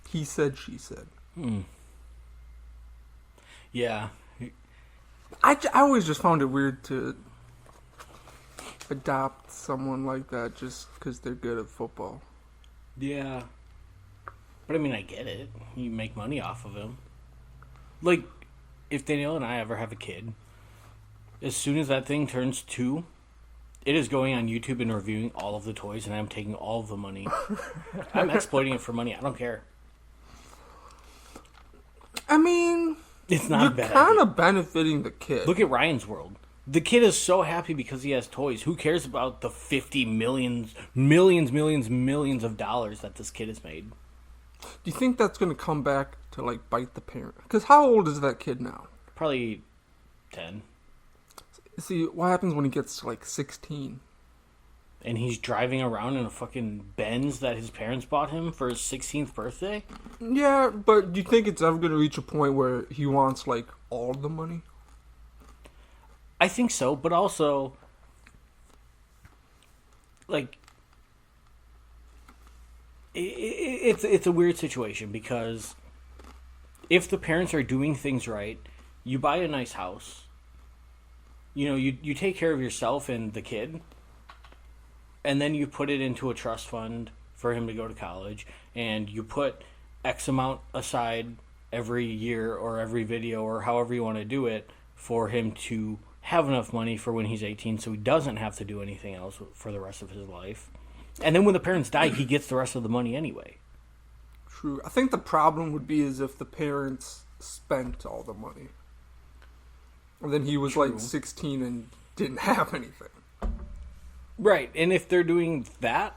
He said, she said. Yeah. I always just found it weird to adopt someone like that just because they're good at football. Yeah. But I mean, I get it. You make money off of him. Like, if Danielle and I ever have a kid, as soon as that thing turns 2, it is going on YouTube and reviewing all of the toys, and I'm taking all of the money. I'm exploiting it for money. I don't care. I mean, it's not bad. You're kind of benefiting the kid. Look at Ryan's World. The kid is so happy because he has toys. Who cares about the millions of dollars that this kid has made? Do you think that's going to come back to, like, bite the parent? Because how old is that kid now? Probably 10. See, what happens when he gets to, like, 16? And he's driving around in a fucking Benz that his parents bought him for his 16th birthday? Yeah, but do you think it's ever going to reach a point where he wants, like, all the money? I think so, but also, like, it's a weird situation because if the parents are doing things right, you buy a nice house, you take care of yourself and the kid, and then you put it into a trust fund for him to go to college, and you put X amount aside every year or every video or however you want to do it for him to have enough money for when he's 18 so he doesn't have to do anything else for the rest of his life. And then when the parents die, he gets the rest of the money anyway. True. I think the problem would be is if the parents spent all the money. And then he was like 16 and didn't have anything. Right. And if they're doing that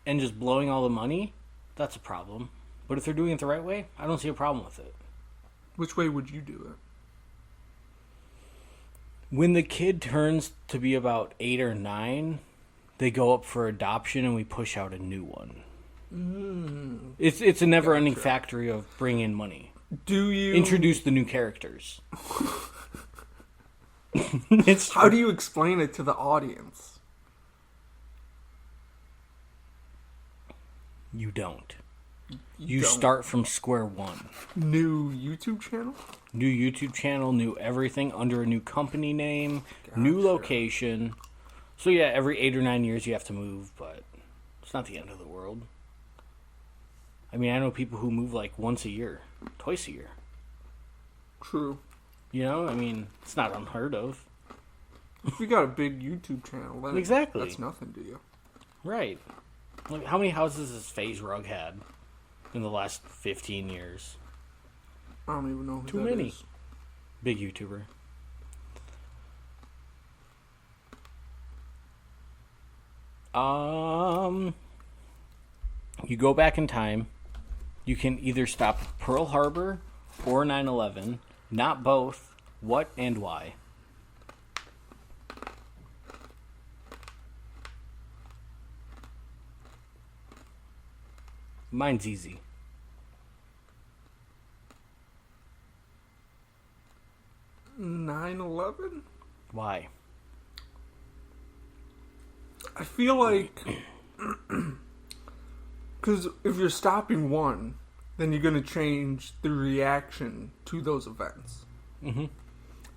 and just blowing all the money, that's a problem. But if they're doing it the right way, I don't see a problem with it. Which way would you do it? When the kid turns to be about 8 or 9, they go up for adoption and we push out a new one. It's a never-ending factory of bring in money. Do you... Introduce the new characters. How do you explain it to the audience? You don't. You don't. Start from square one. New YouTube channel? New YouTube channel, new everything, under a new company name, new location. So yeah, every 8 or 9 years you have to move, but it's not the end of the world. I mean, I know people who move like once a year, twice a year. True. You know, I mean, it's not unheard of. If you got a big YouTube channel, then exactly, that's nothing to you. Right. Like, how many houses has FaZe Rug had in the last 15 years? I don't even know who Too that many. is. Big YouTuber. You go back in time. You can either stop Pearl Harbor or 9/11. Not both. What and why? Mine's easy. 9/11? Why? I feel like... Because if you're stopping one, then you're going to change the reaction to those events. Mm-hmm.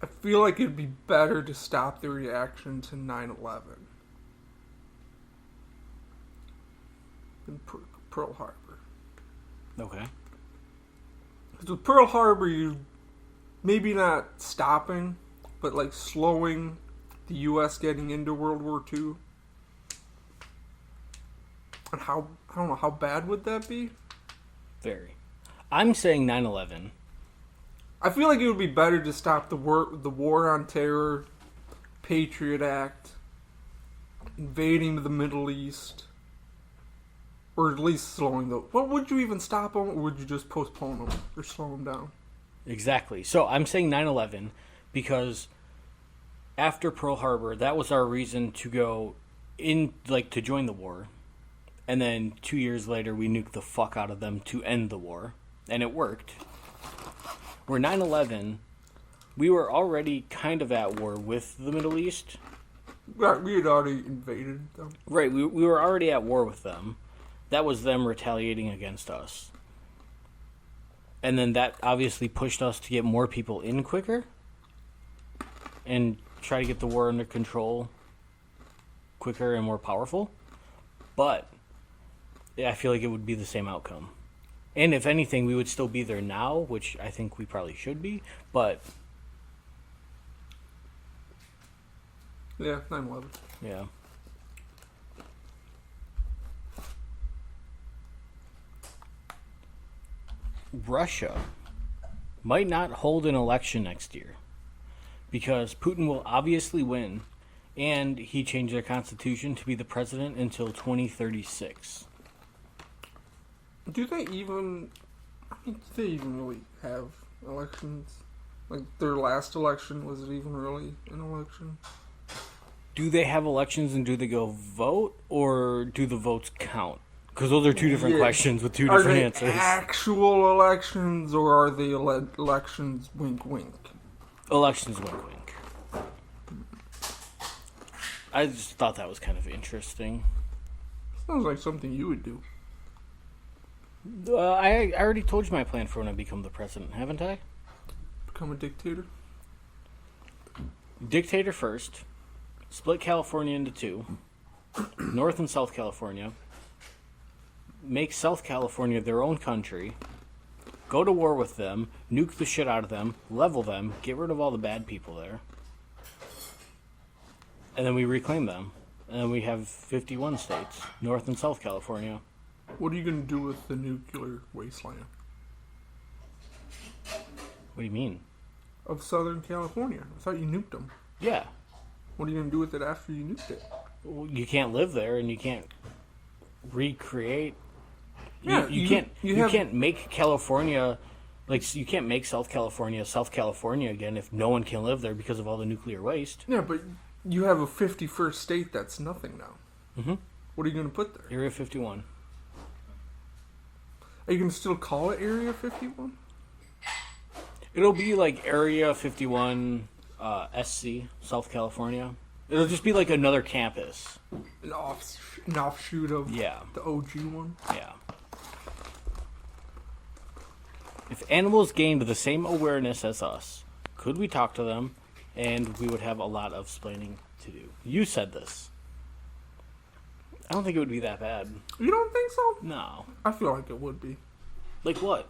I feel like it'd be better to stop the reaction to 9/11 than Pearl Harbor. Okay. Because with Pearl Harbor, you maybe not stopping, but like slowing the U.S. getting into World War II. And I don't know, how bad would that be? Very. I'm saying 9/11. I feel like it would be better to stop the war on terror, Patriot Act, invading the Middle East, or at least slowing them. What would you even stop them, or would you just postpone them or slow them down? Exactly. So I'm saying 9/11 because after Pearl Harbor, that was our reason to go in, like, to join the war. And then 2 years later, we nuked the fuck out of them to end the war. And it worked. Where 9/11, we were already kind of at war with the Middle East. Right, we had already invaded them. Right, we were already at war with them. That was them retaliating against us. And then that obviously pushed us to get more people in quicker. And try to get the war under control quicker and more powerful. But I feel like it would be the same outcome. And if anything, we would still be there now, which I think we probably should be, but... Yeah, 9/11. Yeah. Russia might not hold an election next year because Putin will obviously win, and he changed their constitution to be the president until 2036. Do they even really have elections? Like, their last election, was it even really an election? Do they have elections and do they go vote, or do the votes count? Because those are two different questions with two different answers. Are they actual elections, or are they elections wink wink? Elections wink wink. I just thought that was kind of interesting. Sounds like something you would do. I already told you my plan for when I become the president, haven't I? Become a dictator? Dictator first. Split California into two. North and South California. Make South California their own country. Go to war with them. Nuke the shit out of them. Level them. Get rid of all the bad people there. And then we reclaim them. And then we have 51 states. North and South California. What are you going to do with the nuclear wasteland? What do you mean? Of Southern California. I thought you nuked them. Yeah. What are you going to do with it after you nuked it? Well, you can't live there and you can't recreate Yeah, You can't make California, like, you can't make South California again if no one can live there because of all the nuclear waste. Yeah, but you have a 51st state that's nothing now. Mm-hmm. What are you going to put there? Area 51. Are you going to still call it Area 51? It'll be like Area 51 SC, South California. It'll just be like another campus. An offshoot of the OG one? Yeah. If animals gained the same awareness as us, could we talk to them? And we would have a lot of explaining to do. You said this. I don't think it would be that bad. You don't think so? No. I feel like it would be. Like what?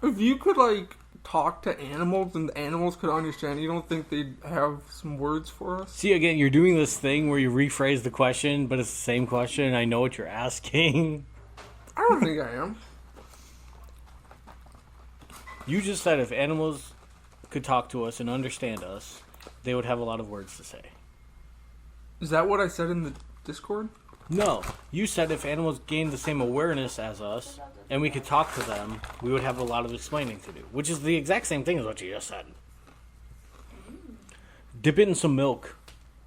If you could, like, talk to animals and the animals could understand, you don't think they'd have some words for us? See, again, you're doing this thing where you rephrase the question, but it's the same question, and I know what you're asking. I don't think I am. You just said if animals could talk to us and understand us, they would have a lot of words to say. Is that what I said in the Discord? No, you said if animals gained the same awareness as us, and we could talk to them, we would have a lot of explaining to do. Which is the exact same thing as what you just said. Dip it in some milk.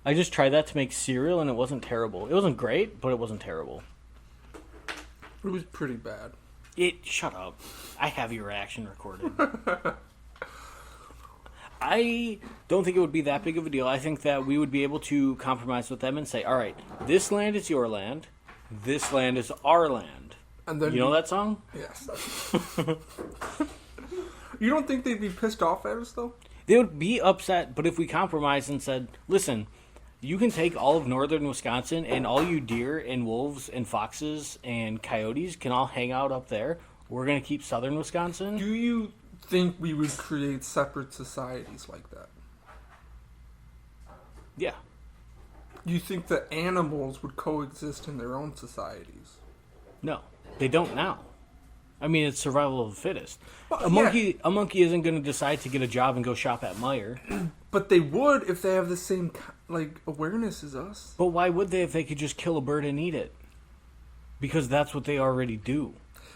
I just tried that to make cereal, and it wasn't terrible. It wasn't great, but it wasn't terrible. It was pretty bad. Shut up. I have your reaction recorded. I don't think it would be that big of a deal. I think that we would be able to compromise with them and say, all right, this land is your land. This land is our land. And then you know that song? Yes. You don't think they'd be pissed off at us, though? They would be upset, but if we compromised and said, listen, you can take all of northern Wisconsin and all you deer and wolves and foxes and coyotes can all hang out up there. We're going to keep southern Wisconsin. Do you think we would create separate societies like that? Yeah. You think that animals would coexist in their own societies? No, they don't now. I mean, it's survival of the fittest. Well, A monkey isn't going to decide to get a job and go shop at Meijer. But they would if they have the same awareness as us. But why would they if they could just kill a bird and eat it? Because that's what they already do.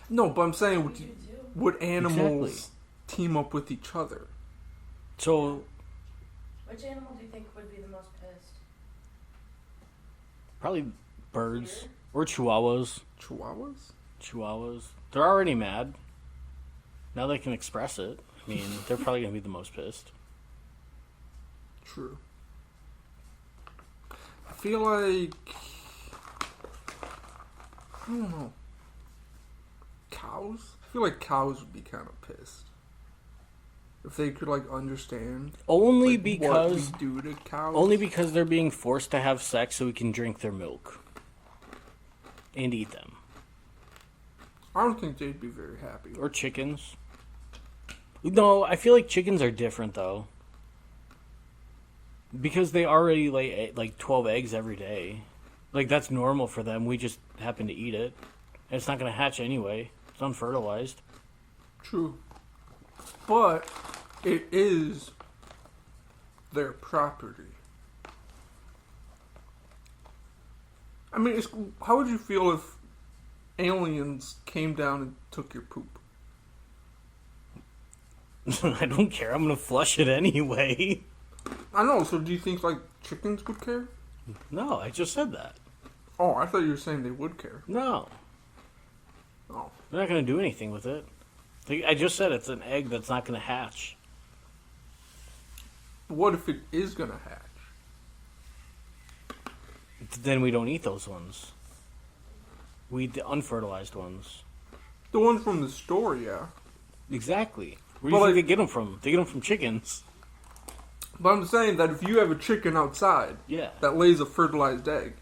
No, but I'm saying, would animals Exactly. team up with each other? So, Which animal do you think would be the most pissed? probably birds. Or chihuahuas. Chihuahuas? They're already mad. Now they can express it. I mean, they're probably going to be the most pissed. True. I feel like... I don't know. Cows? I feel like cows would be kind of pissed. If they could, understand... Only what because... we do to cows. Only because they're being forced to have sex so we can drink their milk. And eat them. I don't think they'd be very happy. Or chickens. No, I feel like chickens are different, though. Because they already lay, 12 eggs every day. That's normal for them. We just happen to eat it. And it's not going to hatch anyway. It's unfertilized. True. But it is their property. I mean, how would you feel if aliens came down and took your poop? I don't care. I'm going to flush it anyway. I know, so do you think, chickens would care? No, I just said that. Oh, I thought you were saying they would care. No. Oh. They're not going to do anything with it. I just said it's an egg that's not going to hatch. What if it is going to hatch? Then we don't eat those ones. We eat the unfertilized ones. The ones from the store, yeah. Exactly. Where do you think they get them from? They get them from chickens. But I'm saying that if you have a chicken outside that lays a fertilized egg,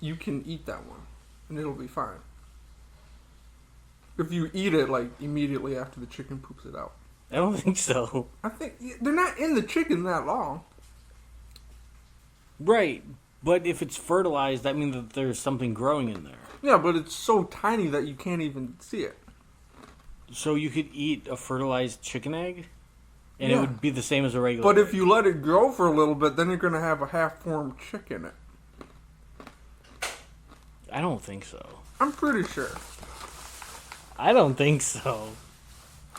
you can eat that one, and it'll be fine. If you eat it, immediately after the chicken poops it out. I don't think so. I think they're not in the chicken that long. Right. But if it's fertilized, that means that there's something growing in there. Yeah, but it's so tiny that you can't even see it. So you could eat a fertilized chicken egg? And it would be the same as a regular But egg. if you let it grow for a little bit, then you're going to have a half-formed chicken. I don't think so. I'm pretty sure. I don't think so.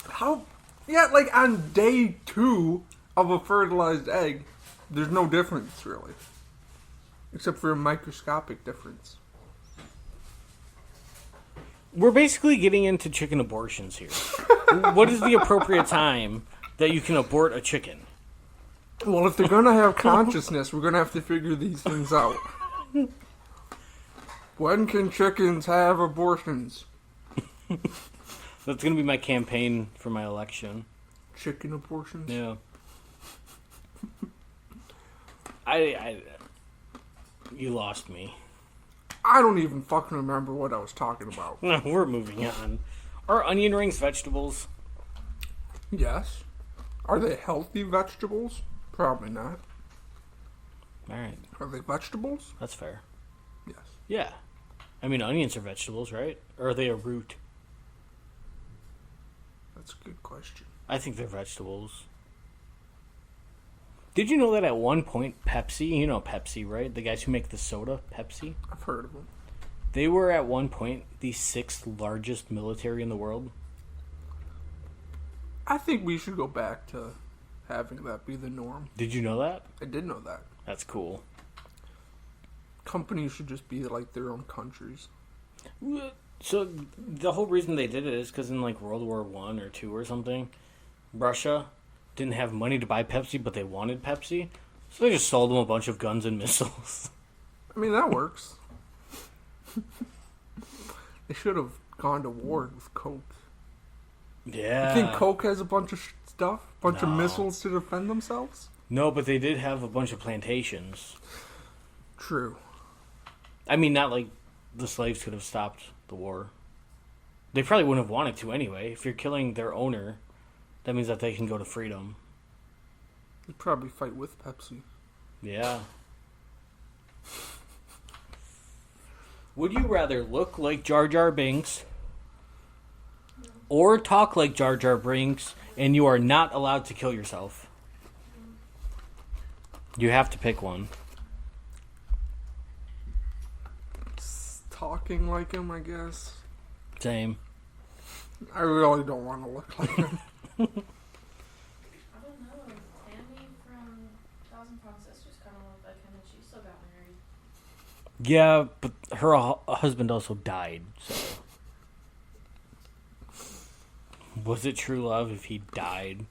How? Yeah, like on day 2 of a fertilized egg, there's no difference really. Except for a microscopic difference. We're basically getting into chicken abortions here. What is the appropriate time that you can abort a chicken? Well, if they're gonna have consciousness, we're gonna have to figure these things out. When can chickens have abortions? That's going to be my campaign for my election. Chicken abortions? Yeah. You lost me. I don't even fucking remember what I was talking about. No, we're moving on. Are onion rings vegetables? Yes. Are they healthy vegetables? Probably not. Alright. Are they vegetables? That's fair. Yes. Yeah. I mean, onions are vegetables, right? Or are they a root? That's a good question. I think they're vegetables. Did you know that at one point, Pepsi, you know Pepsi, right? The guys who make the soda, Pepsi? I've heard of them. They were at one point the 6th largest military in the world. I think we should go back to having that be the norm. Did you know that? I did know that. That's cool. Companies should just be like their own countries. So the whole reason they did it is because in like World War I or II or something, Russia didn't have money to buy Pepsi, but they wanted Pepsi, so they just sold them a bunch of guns and missiles. I mean, that works. They should have gone to war with Coke. Yeah. You think Coke has a bunch of stuff? Bunch of No. missiles to defend themselves? No, but they did have a bunch of plantations. True. I mean, not like the slaves could have stopped the war. They probably wouldn't have wanted to anyway. If you're killing their owner, that means that they can go to freedom. They'd probably fight with Pepsi. Yeah. Would you rather look like Jar Jar Binks or talk like Jar Jar Binks and you are not allowed to kill yourself? You have to pick one. Talking like him, I guess. Same. I really don't want to look like him. I don't know. Tammy from Thousand Pound Sisters kind of looked like him, and she still got married. Yeah, but her husband also died, so... Was it true love if he died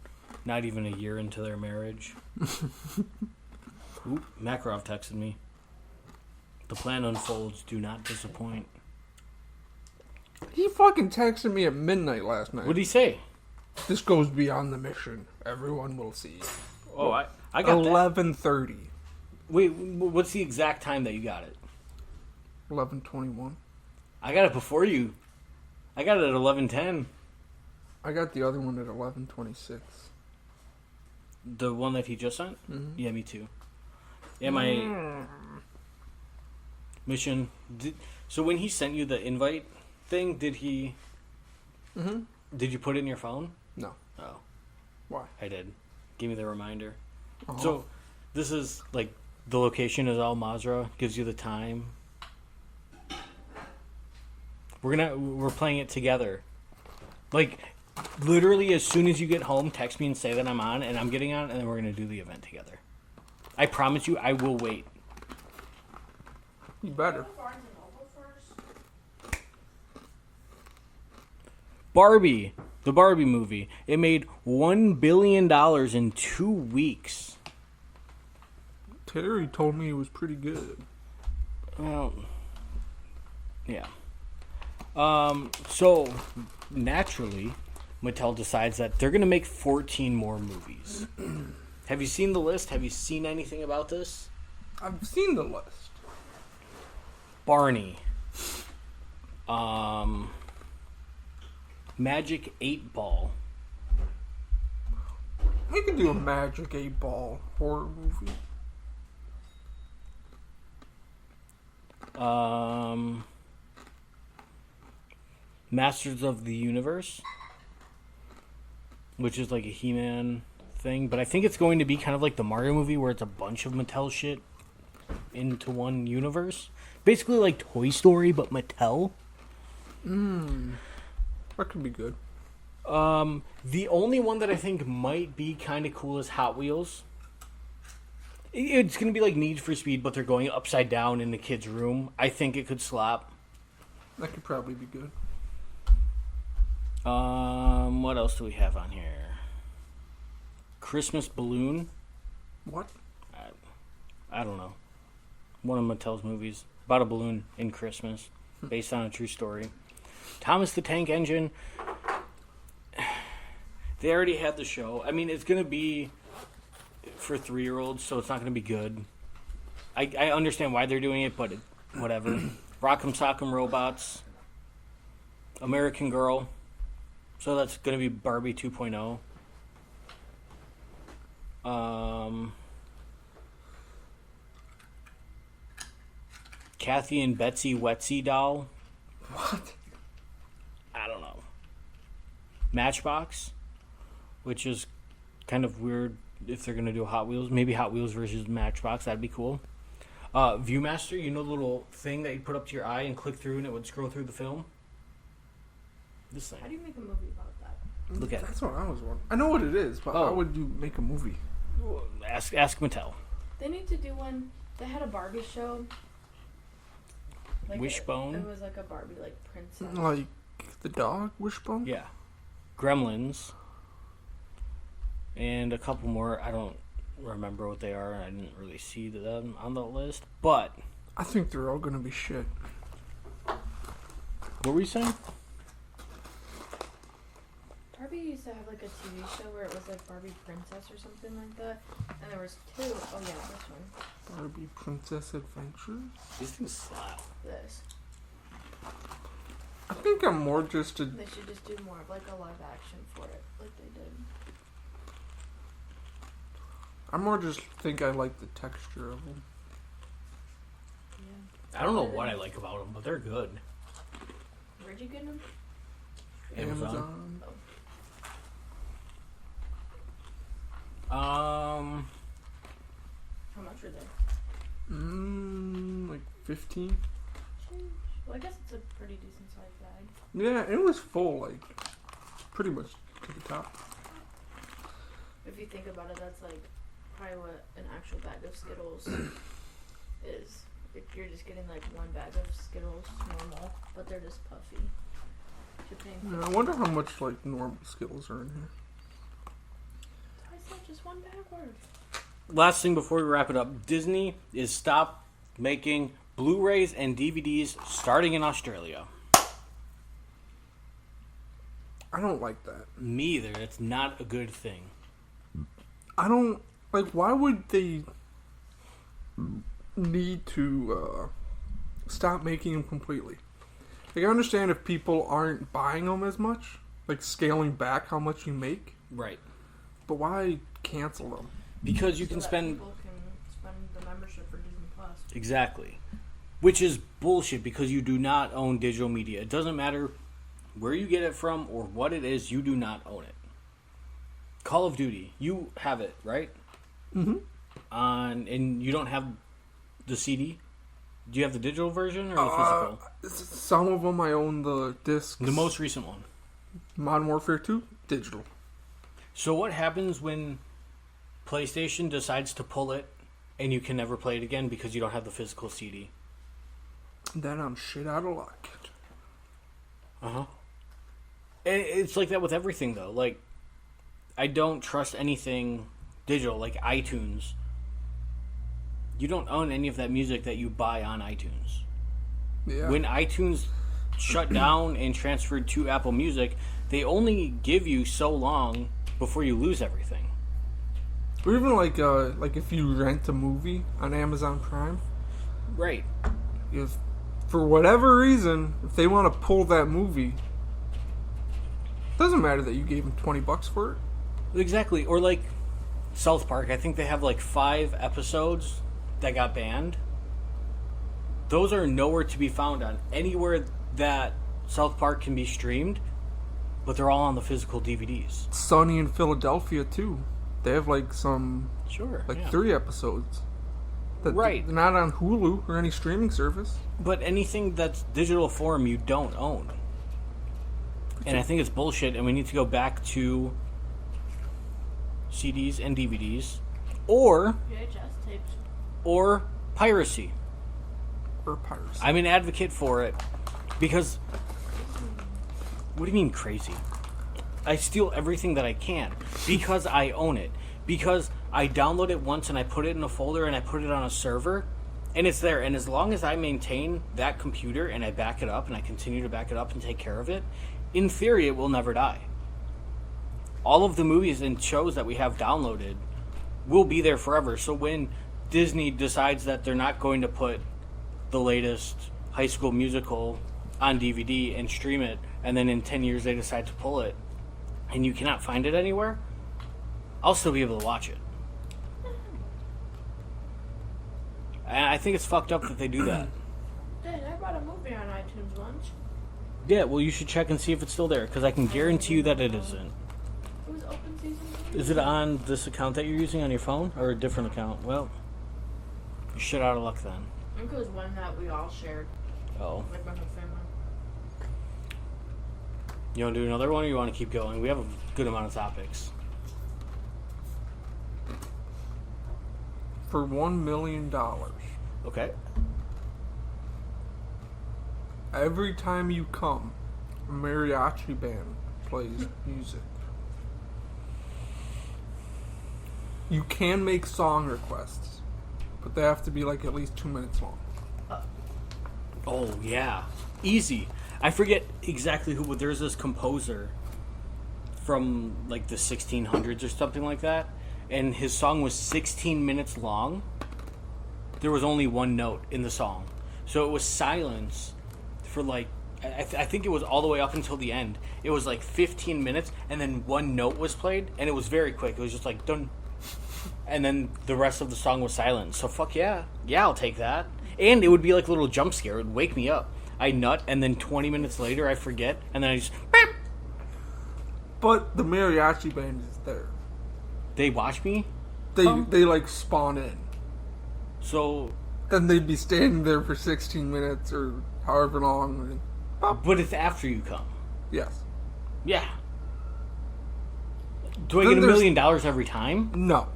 not even a year into their marriage? Oop, Makarov texted me. The plan unfolds. Do not disappoint. He fucking texted me at midnight last night. What did he say? This goes beyond the mission. Everyone will see. Oh, I got 11:30. that. Wait, what's the exact time that you got it? 11:21. I got it before you. I got it at 11:10. I got the other one at 11:26. The one that he just sent? Mm-hmm. Yeah, me too. Yeah, my mission. So when he sent you the invite thing, did he... Mm-hmm. Did you put it in your phone? No. Oh. Why? I did. Give me the reminder. Uh-huh. So, this is, like, the location is Al Mazrah. Gives you the time. We're playing it together. Like, literally as soon as you get home, text me and say that I'm on, and I'm getting on, and then we're going to do the event together. I promise you, I will wait. You better. Go to Barnes and Noble first. Barbie. The Barbie movie. It made $1 billion in 2 weeks. Terry told me it was pretty good. Well, yeah. So, naturally, Mattel decides that they're going to make 14 more movies. Have you seen the list? Have you seen anything about this? I've seen the list. Barney. Magic 8 Ball. We could do a Magic 8 Ball horror movie. Masters of the Universe, which is like a He-Man thing, but I think it's going to be kind of like the Mario movie where it's a bunch of Mattel shit into one universe. Basically like Toy Story, but Mattel. That could be good. The only one that I think might be kind of cool is Hot Wheels. It's going to be like Need for Speed, but they're going upside down in the kid's room. I think it could slap. That could probably be good. What else do we have on here? Christmas Balloon. What? I don't know. One of Mattel's movies about a balloon in Christmas, based on a true story. Thomas the Tank Engine. They already had the show. I mean, it's going to be for 3-year-olds, so it's not going to be good. I understand why they're doing it, but whatever. Rock'em Sock'em Robots. American Girl. So that's going to be Barbie 2.0. Kathy and Betsy Wetsy doll. What? I don't know. Matchbox, which is kind of weird if they're going to do Hot Wheels. Maybe Hot Wheels versus Matchbox. That'd be cool. Viewmaster, you know the little thing that you put up to your eye and click through and it would scroll through the film? This thing. How do you make a movie about that? Look at it. That's what I was wondering. I know what it is, but how would you make a movie? Ask Mattel. They need to do one. They had a Barbie show. Like Wishbone? It was like a Barbie, like princess. Like the dog, Wishbone? Yeah. Gremlins. And a couple more. I don't remember what they are. I didn't really see them on the list. But I think they're all going to be shit. what were you saying? Barbie used to have like a TV show where it was like Barbie Princess or something like that. And there was 2. Oh yeah, this one. Barbie Princess Adventures? These things slap. This. I think I'm more just a... They should just do more of like a live action for it, like they did. I more just think I like the texture of them. Yeah. I don't know what I like about them, but they're good. Where'd you get them? Amazon. How much were they? Like 15? Well, I guess it's a pretty decent sized bag. Yeah, it was full, like, pretty much to the top. If you think about it, that's like probably what an actual bag of Skittles is. If you're just getting like one bag of Skittles normal, but they're just puffy. You're paying Yeah, I wonder how much, like, normal Skittles are in here. I said just one bag worth. Last thing before we wrap it up. Disney is stopped making Blu-rays and DVDs starting in Australia. I don't like that. Me either. It's not a good thing. I don't... Like, why would they need to stop making them completely? Like, I understand if people aren't buying them as much, like scaling back how much you make, Right. but why cancel them? Because you So can that spend... people can spend the membership for Disney Plus. Exactly. Which is bullshit because you do not own digital media. It doesn't matter where you get it from or what it is, you do not own it. Call of Duty, you have it, right? Mm-hmm. And you don't have the CD? Do you have the digital version or the physical? Some of them I own the discs. The most recent one. Modern Warfare 2, digital. So what happens when PlayStation decides to pull it and you can never play it again because you don't have the physical CD? Then I'm shit out of luck. Uh-huh. It's like that with everything, though. Like, I don't trust anything digital, like iTunes. You don't own any of that music that you buy on iTunes. Yeah. When iTunes shut down and transferred to Apple Music, they only give you so long before you lose everything. Or even like if you rent a movie on Amazon Prime, Right. if for whatever reason, if they want to pull that movie, doesn't matter that you gave them $20 for it. Exactly. Or like South Park, I think they have like 5 episodes that got banned. Those are nowhere to be found on anywhere that South Park can be streamed, but they're all on the physical DVDs. Sunny in Philadelphia too. They have like some Sure. like yeah. 3 episodes. Right. They're not on Hulu or any streaming service. But anything that's digital form, you don't own. And I think it's bullshit, and we need to go back to CDs and DVDs, or VHS tapes. or piracy. Or piracy. I'm an advocate for it because. What do you mean crazy? I steal everything that I can because I own it. Because I download it once and I put it in a folder and I put it on a server, and it's there. And as long as I maintain that computer and I back it up and I continue to back it up and take care of it, in theory, it will never die. All of the movies and shows that we have downloaded will be there forever. So when Disney decides that they're not going to put the latest High School Musical on DVD and stream it, and then in 10 years they decide to pull it, and you cannot find it anywhere, I'll still be able to watch it. And I think it's fucked up that they do that. Dad, I bought a movie on iTunes once. Yeah, well, you should check and see if it's still there, because I can guarantee you that it isn't. It was open season. Is it on this account that you're using on your phone, or a different account? Well, you're shit out of luck then. I think it was one that we all shared. Oh. Like my whole family. You want to do another one, or you want to keep going? We have a good amount of topics. For $1 million, Okay. every time you come, a mariachi band plays music. You can make song requests, but they have to be like at least 2 minutes long. Oh, yeah. Easy. I forget exactly who, but there's this composer from like the 1600s or something like that, and his song was 16 minutes long. There was only one note in the song. So it was silence for like, I think it was all the way up until the end. It was like 15 minutes, and then one note was played, and it was very quick. It was just like, dun. And then the rest of the song was silent. So fuck yeah. Yeah, I'll take that. And it would be like a little jump scare. It would wake me up. I nut, and then 20 minutes later I forget, and then I just... Beep! But the mariachi band is there. They watch me? They like spawn in. So... Then they'd be standing there for 16 minutes or however long. And pop. But it's after you come. Yes. Yeah. Do I Then get $1 there's- million every time? No.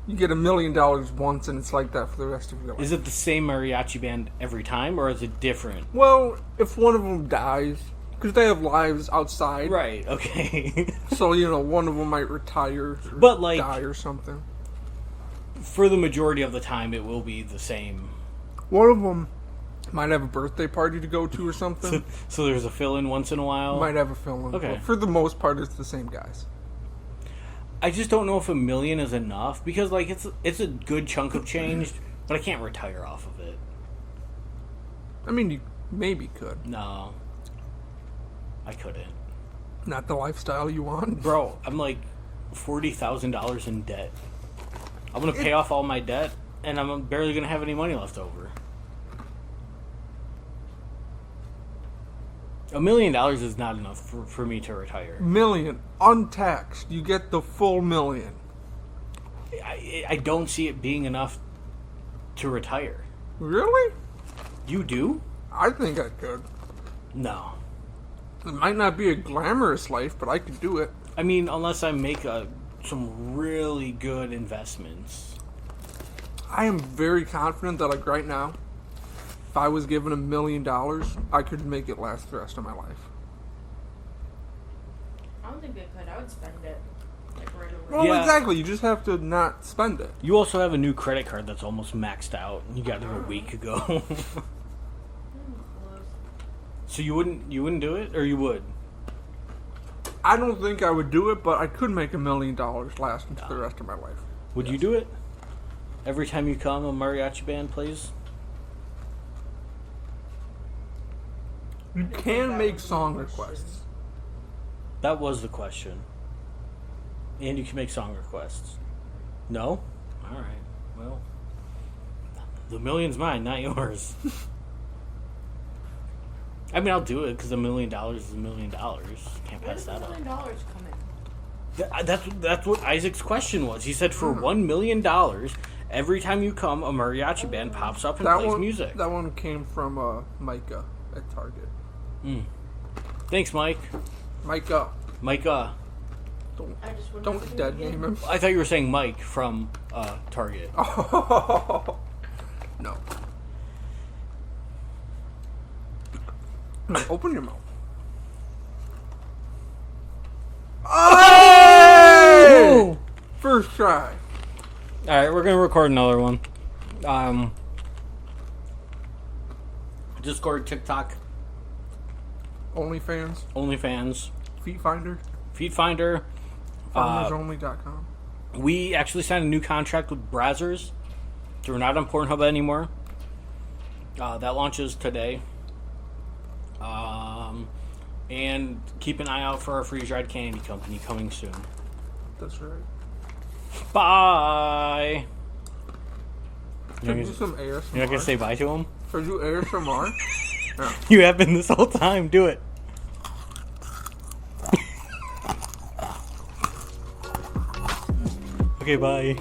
You get $1 million once and it's like that for the rest of your life. Is it the same mariachi band every time, or is it different? Well, if one of them dies, because they have lives outside. Right, okay. So, one of them might retire or But, like- die or something. For the majority of the time, it will be the same. One of them might have a birthday party to go to or something. So there's a fill-in once in a while? Might have a fill-in. Okay. But for the most part, it's the same guys. I just don't know if $1 million is enough, because like it's a good chunk of change, but I can't retire off of it. I mean, you maybe could. No, I couldn't. Not the lifestyle you want. Bro, I'm like $40,000 in debt. I'm gonna pay off all my debt, and I'm barely gonna have any money left over. $1 million is not enough for me to retire. Million. Untaxed. You get the full million. I don't see it being enough to retire. Really? You do? I think I could. No. It might not be a glamorous life, but I could do it. I mean, unless I make some really good investments. I am very confident that, like, right now, if I was given $1 million, I could make it last the rest of my life. I don't think I could. I would spend it. Like right away. Well, Yeah. exactly. You just have to not spend it. You also have a new credit card that's almost maxed out. You got it a week ago. Close. So you wouldn't do it, or you would? I don't think I would do it, but I could make $1 million last until the rest of my life. Would you do it? Every time you come, a mariachi band plays? You can make song requests. That was the question. And you can make song requests. No? Alright. Well, the million's mine, not yours. I mean, I'll do it because $1 million is $1 million. Can't Where pass does that $1 up. million come in? That's what Isaac's question was. He said for $1 million, Every time you come, a mariachi band pops up and plays music. That one came from Micah at Target. Thanks, Mike. Micah. Micah. Don't dead name him. I thought you were saying Mike from Target. Oh, no. No, open your mouth. Hey! First try. Alright, we're going to record another one. Discord, TikTok. OnlyFans. Feet Finder. FarmersOnly.com. We actually signed a new contract with Brazzers. So we're not on Pornhub anymore. That launches today. And keep an eye out for our freeze-dried candy company coming soon. That's right. Bye! Should we do some ASMR? You're not going to say bye to him? Should we do ASMR? No. You have been this whole time. Do it. Okay, bye.